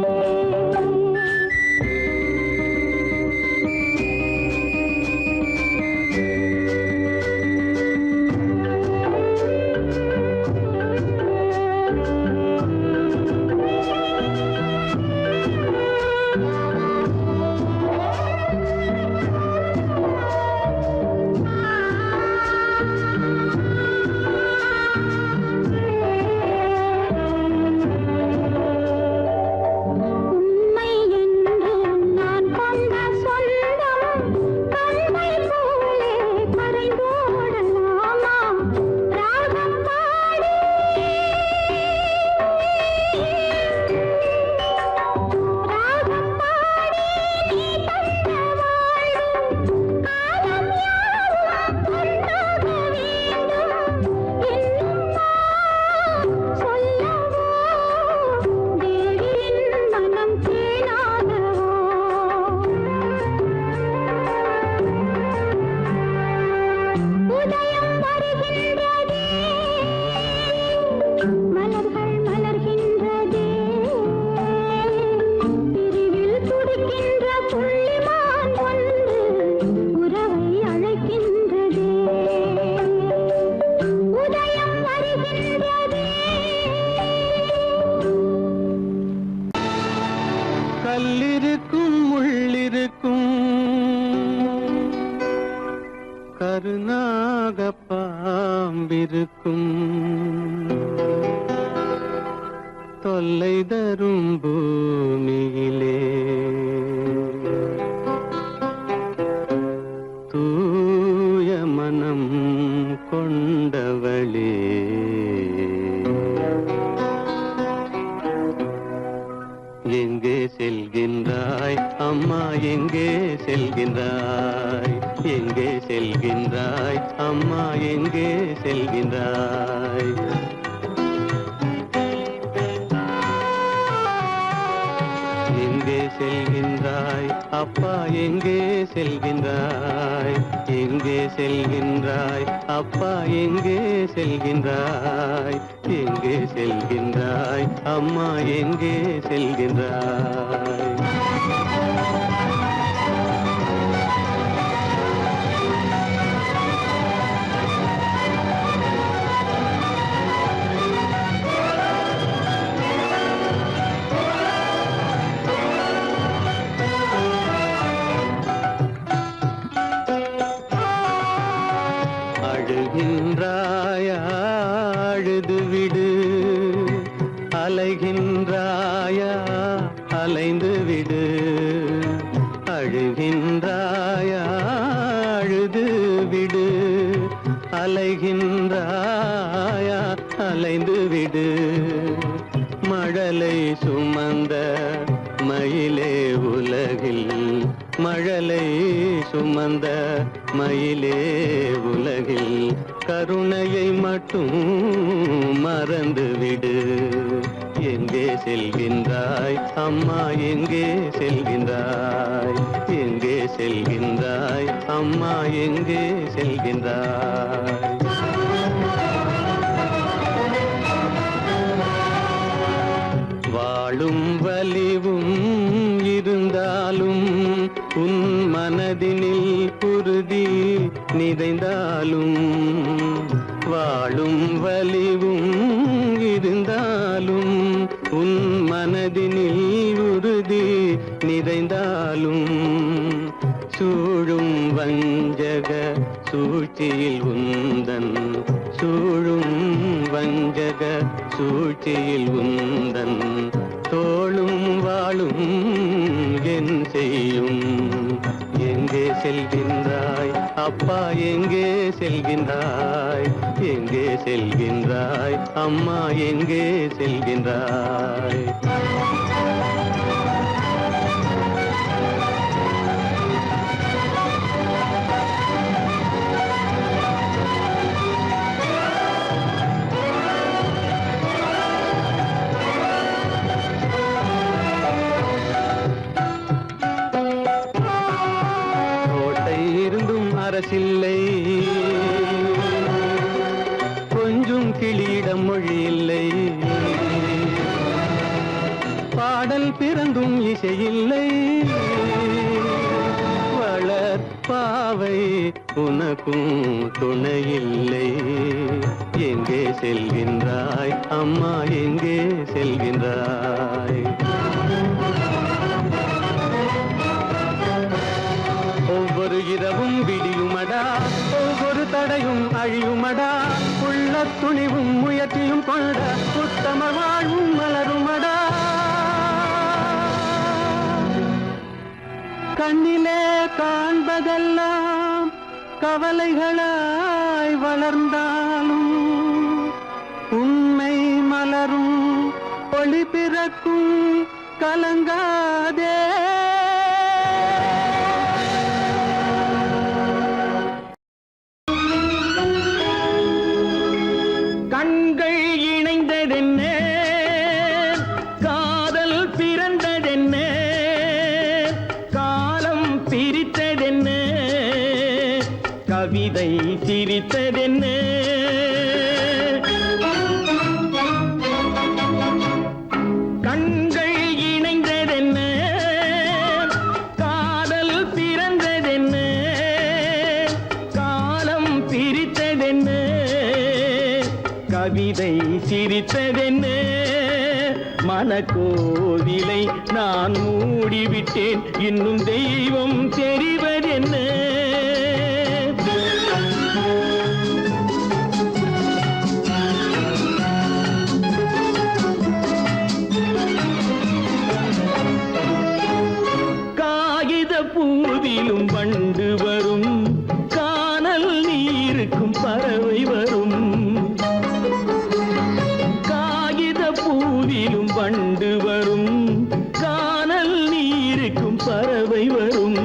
உண்மை என்று நான் கொண்ட சொந்தம் கண்மை போலே கரைந்தோடலாமா. ராகம் பாடி ராகம் பாடி நீ தந்த வாழ்வு காலம் யாவும் ஒன்றாக வேண்டும். இன்னும் நான் சொல்லவோ, தேவியின் மனம் கேளாதவோ. உதயம் வருகின்றதே, மலர்கள் மலர்கின்றதே, பிரிவில் துடிக்கின்ற புள்ளிமான் ஒன்று உறவை அழைக்கின்றதே. உதயம் வருகின்றதே. கல்லிருக்கும் முள்ளிருக்கும், கருநாக பாம்பிருக்கும், தொல்லை தரும் பூமியிலே தூய மனம் கொண்டவளே. எங்கே செல்கின்றாய் அம்மா, எங்கே செல்கின்றாய்? செல்கின்றாய் எங்கே செல்கின்றாய் அம்மா எங்கே செல்கின்றாய் எங்கே செல்கின்றாய் அப்பா எங்கே செல்கின்றாய் எங்கே செல்கின்றாய் அப்பா எங்கே செல்கின்றாய் எங்கே செல்கின்றாய் அம்மா எங்கே செல்கின்றாய் அழுகின்றாயா அழுது விடு அலைகின்றாயா அலைந்து விடு அழுகின்றாயா அழுது விடு அலைகின்றாயா அலைந்து விடு மழலை சுமந்த மயிலே உலகில் மழலை சுமந்த மயிலே உலகில் கருணையை மட்டும் மறந்துவிடு எங்கே செல்கின்றாய் அம்மா எங்கே செல்கின்றாய் எங்கே செல்கின்றாய் அம்மா எங்கே செல்கின்றாய் வாழும் வலிவும் இருந்தாலும் உன் மனதினில் உறுதி நிறைந்தாலும் வாழும் வலிவும் இருந்தாலும் உன் மனதினில் உறுதி நிறைந்தாலும் சூழும் வஞ்சக சூழ்ச்சியில் உந்தன் சூழும் வஞ்சக சூழ்ச்சியில் உந்தன் தோளும் வாழும் என் செய்யும் எங்கே செல்கின்றாய் அப்பா எங்கே செல்கின்றாய் எங்கே செல்கின்றாய் அம்மா எங்கே செல்கின்றாய் அரசில்லை கொஞ்சம் கிளியிடம் மொழி இல்லை பாடல் பிறந்தும் இசையில்லை வளர் பாவை உனக்கும் துணையில்லை எங்கே செல்கின்றாய் அம்மா எங்கே செல்கின்றாய் ஒவ்வொரு இரவும் விடியுமடா ஒவ்வொரு தடையும் அழியுமடா உள்ள துணிவும் முயற்சியும் கொண்ட உத்தம வாழ்வும் மலருமடா கண்ணிலே காண்பதெல்லாம் கவலைகளாய் வளர்ந்தாலும் உண்மை மலரும் ஒளி பிறக்கும் கலங்காதே கண்கள் இணைந்ததென்ன காதல் பிறந்ததென்ன காலம் பிரித்ததென்ன கவிதை சிரித்ததென்ன கண்கள் இணைந்ததென்ன காதல் பிறந்ததென்ன காலம் பிரித்ததென்ன கவிதை சிரித்ததென்ன மனக்கோவிலை நான் மூடிவிட்டேன் இன்னும் தெய்வம் தெரிவதென்ன காகித பூவிலும் வண்டு வரும் கானல் நீருக்கும் பறவை வரும் பூவிலும் வண்டு வரும் கானல் நீருக்கும் பறவை வரும்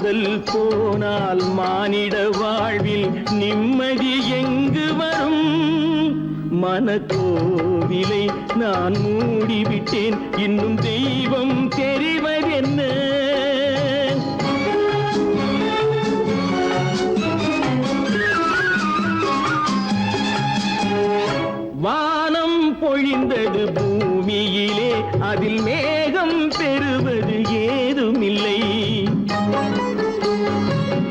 காதல் போனால் மானிட வாழ்வில் நிம்மதி எங்கு வரும்? மனக்கோவிலை நான் மூடிவிட்டேன், இன்னும் தெய்வம் தெரிவதென்ன? வானம் பொழிந்தது பூமியிலே, அதில் மேகம் பெறுவது ஏதுமில்லை.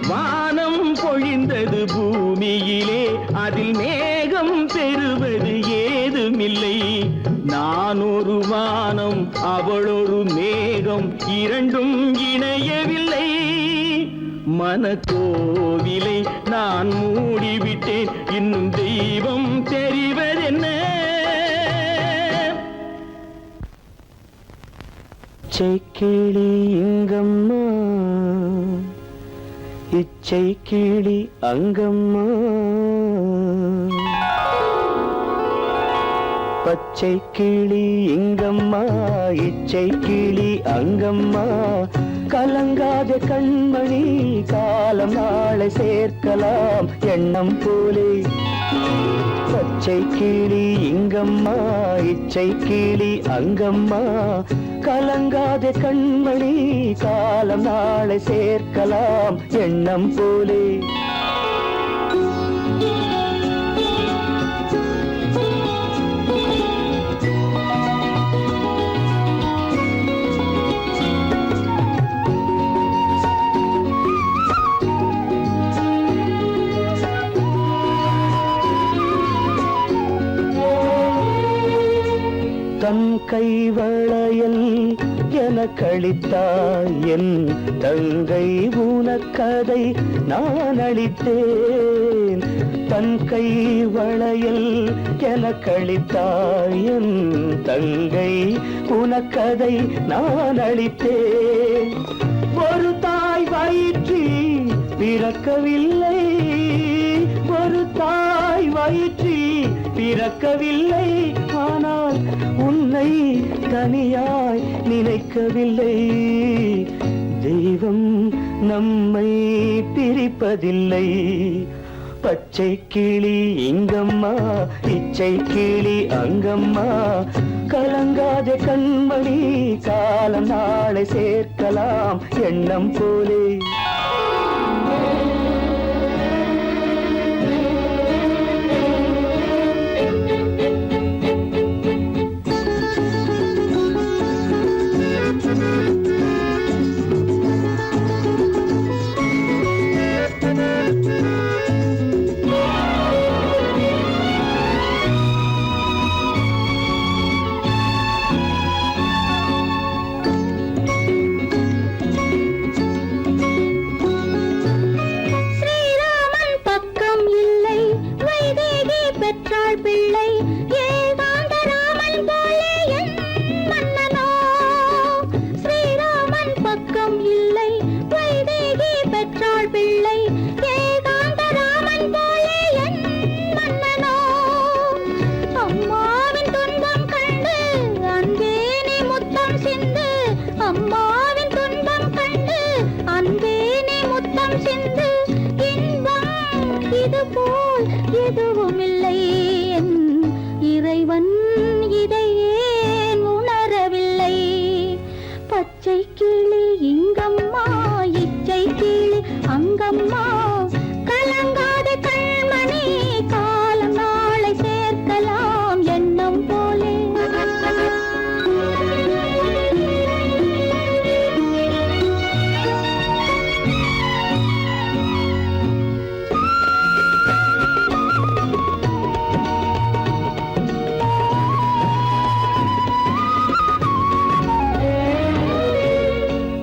வானம் பொழிந்தது பூமியிலே, அதில் மேகம் பெறுவது ஏதுமில்லை. நான் ஒரு வானம், அவளொரு மேகம், இரண்டும் இணையவில்லை. மனக்கோவிலை நான் மூடிவிட்டேன், இன்னும் தெய்வம் தெரிவதென்ன? இச்சைக்கிளி இங்கம்மா, இச்சைக்கிளி அங்கம்மா, பச்சை கிளி இங்கம்மா, இச்சை கிளி அங்கம்மா, கலங்காத கண்மணி, காலம் நாளை சேர்க்கலாம் எண்ணம் போலே. பச்சை கிளி இங்கம்மா, இச்சை கிளி அங்கம்மா, கலங்காத கண்மணி, காலம் நாளை சேர்க்கலாம் எண்ணம் போலே. தன் கைவளையல் எனக்களித்தாய் என் தங்கை, உனக்கதை நான் அளித்தேன். தன் கைவளையல் எனக்களித்தாய் என் தங்கை, உனக்கதை நான் அளித்தேன். ஒரு தாய் வயிற்றில் பிறக்கவில்லை, ஒரு தாய் வயிற்றில் பிறக்கவில்லை, ஆனால் உன்னை தனியாய் நினைக்கவில்லை. தெய்வம் நம்மை பிரிப்பதில்லை. பச்சை கிளி இங்கம்மா, இச்சை கிளி அங்கம்மா, கலங்காத கண்மணி, காலம் நாளை சேர்க்கலாம் எண்ணம் போலே.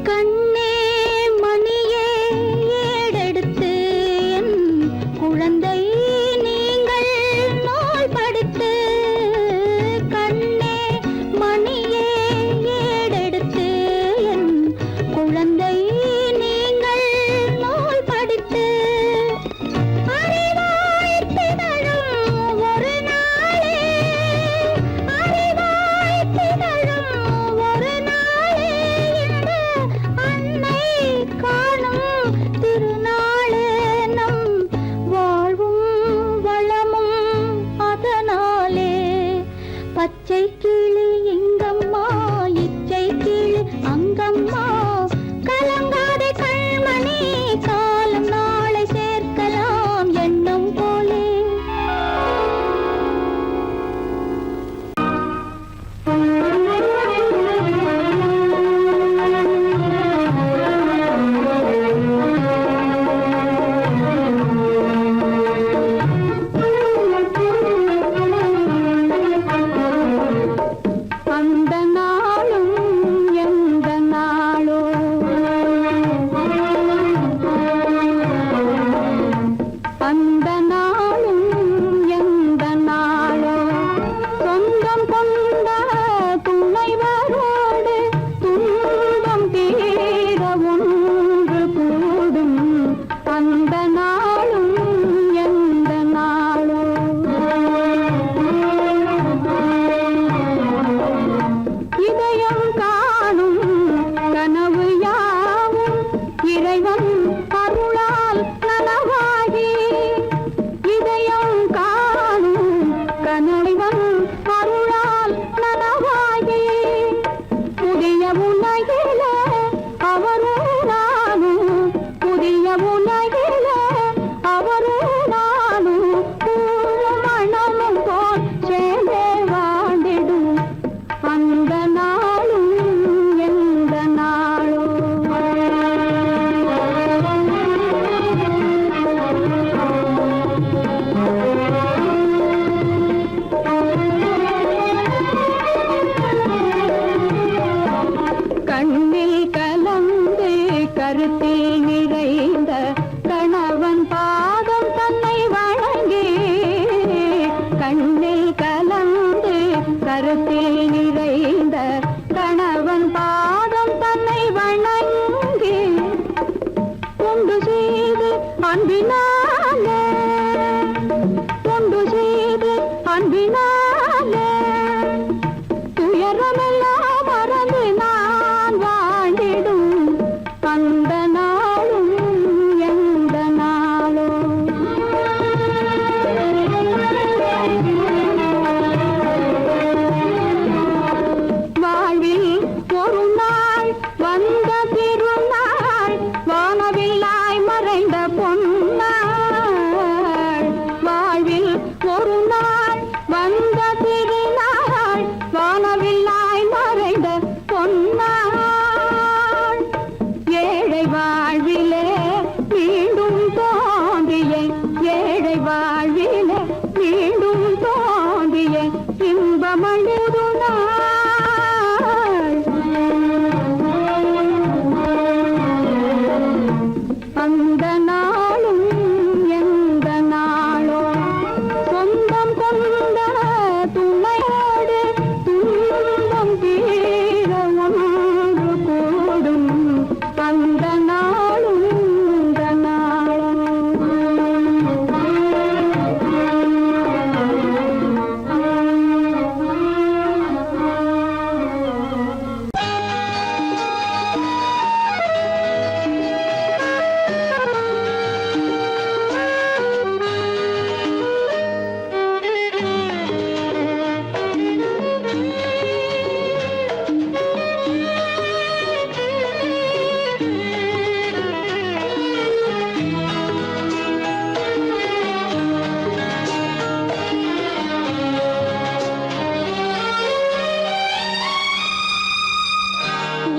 கண்ணே மணியே ஏடெடுத்து காலம் நாளை சேர்க்கலாம் எண்ணம் போலே. அந்த நாளும் எந்த நாளோ, அந்த நாளும் எந்த நாளோ, சொந்தம் கொண்ட துணைவரோடு துன்பம் தீர ஒன்று கூடும். அந்த நாளும் எந்த நாளோ, இதயம் காணும் கனவு யாவும் இறைவன் அருளால் நனவாகி, இதயம் காணும் கனவன் அருளால் நனவாகி, புதிய உலகில அவரும் நானும், புதிய உலகில அவரும் நானும், பூவும் மணமும் போல் சேர்ந்தே வாழ்ந்திடும். அந்த நாளும் எந்த நாளோ, கண்ணில் கலந்து கருத்தில் நிறைந்த கணவன் பாதம் தன்னை வணங்கி, கண்ணில் கலந்து கருத்தில் நிறைந்த கணவன் பாதம் தன்னை வணங்கி, தொண்டு செய்து அன்பினாலே, தொண்டு செய்து அன்பினாலே, துயரமெல்லாம் மறந்து நான் வாழ்ந்திடும். அந்த நாளும் எந்த நாளோ, வாழ்வில் ஒரு நாள் வந்த திருநாள், வானவில்லாய் மறைந்த பொன்னாள். வாழ்வில் ஒரு நாள் வந்த திருநாள், வானவில்லாய் மறைந்த பொன்னாள். ஏழை வாழ்விலே மீண்டும் தோன்றிய, ஏழை வாழ்விலே மீண்டும் தோன்றிய இன்பமழுது நாள். அந்த நாளும் எந்த நாளோ, சொந்தம் கொண்ட துணையோடு துன்பம் தீர ஒன்று கூடும். அந்த நாளும் இந்த நாளோ,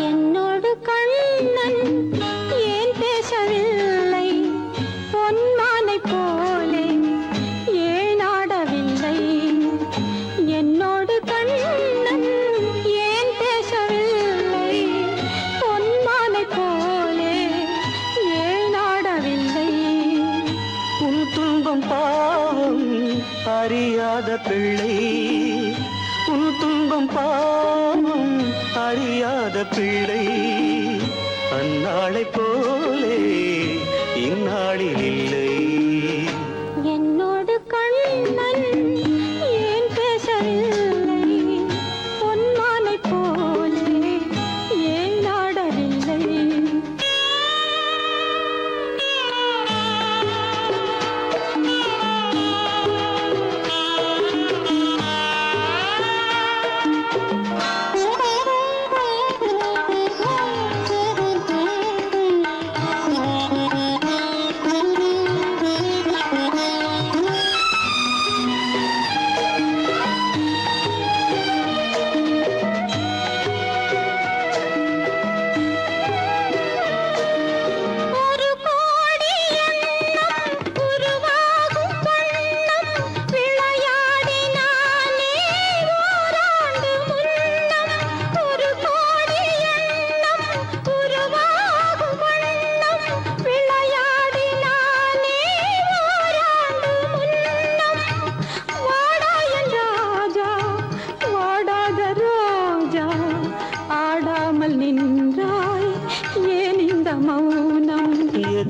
என்னோடு கண்ணன் ஏன் பேசவில்லை, பொன்மானை போலே ஏன் ஆடவில்லை. என்னோடு கண்ணன் ஏன் பேசவில்லை, பொன்மானை போலே ஏன் ஆடவில்லை. உன் துன்பம் பாவம் அறியாத பிள்ளை, உன் துன்பம் பாவம் அறியாத பிள்ளை. அந்நாளை போலே இந்நாளில் இல்லை. என்னோடு கண்ணன் ஏன் பேசவில்லை, பொன்மானை போலே ஏன் ஆடவில்லை.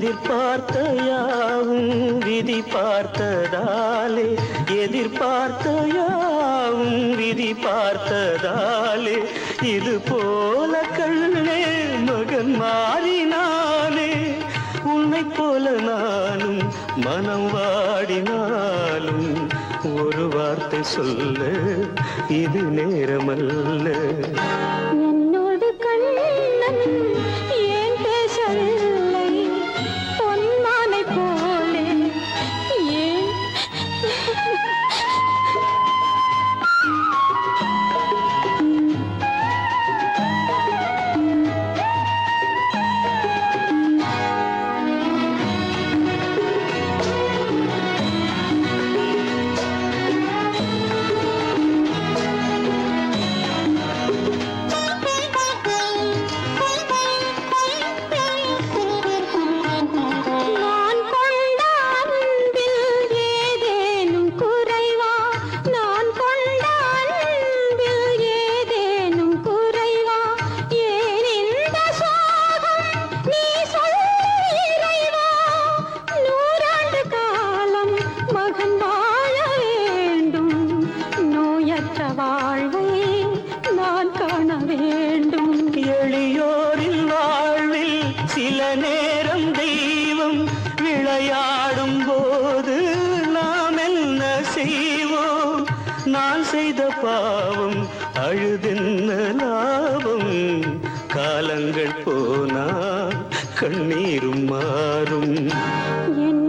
எதிர்பார்த்த யாவும் விதி பார்த்ததாலே எதிர்பார்த்த யாவும் விதி பார்த்ததாலே இது போல கண்ணே மகன் மாறினானே உன்னை போல நானும் மனம் வாடினாலும் ஒரு வார்த்தை சொல்ல இது நேரமல்ல என்னோடு கண்ணன் ஏன் பேசவில்லை பொன்மானை போலே ஏன் நான் கொண்ட அன்பில் ஏதேனும் குறைவா நான் கொண்ட அன்பில் ஏதேனும் குறைவா ஏன் இந்த சோகம் நீ சொல் இறைவா நூறாண்டு காலம் மகன் வாழ வேண்டும் நோயற்ற வாழ்வை நான் காண வேண்டும் எளியோரின் வாழ்வில் சில நேரம் தெய்வம் விளையாடும் போது நாம் என்ன செய்வோம் நான் செய்த பாவம் அழுதென்ன லாபம் காலங்கள் போனா கண்ணீரும் மாறும் என்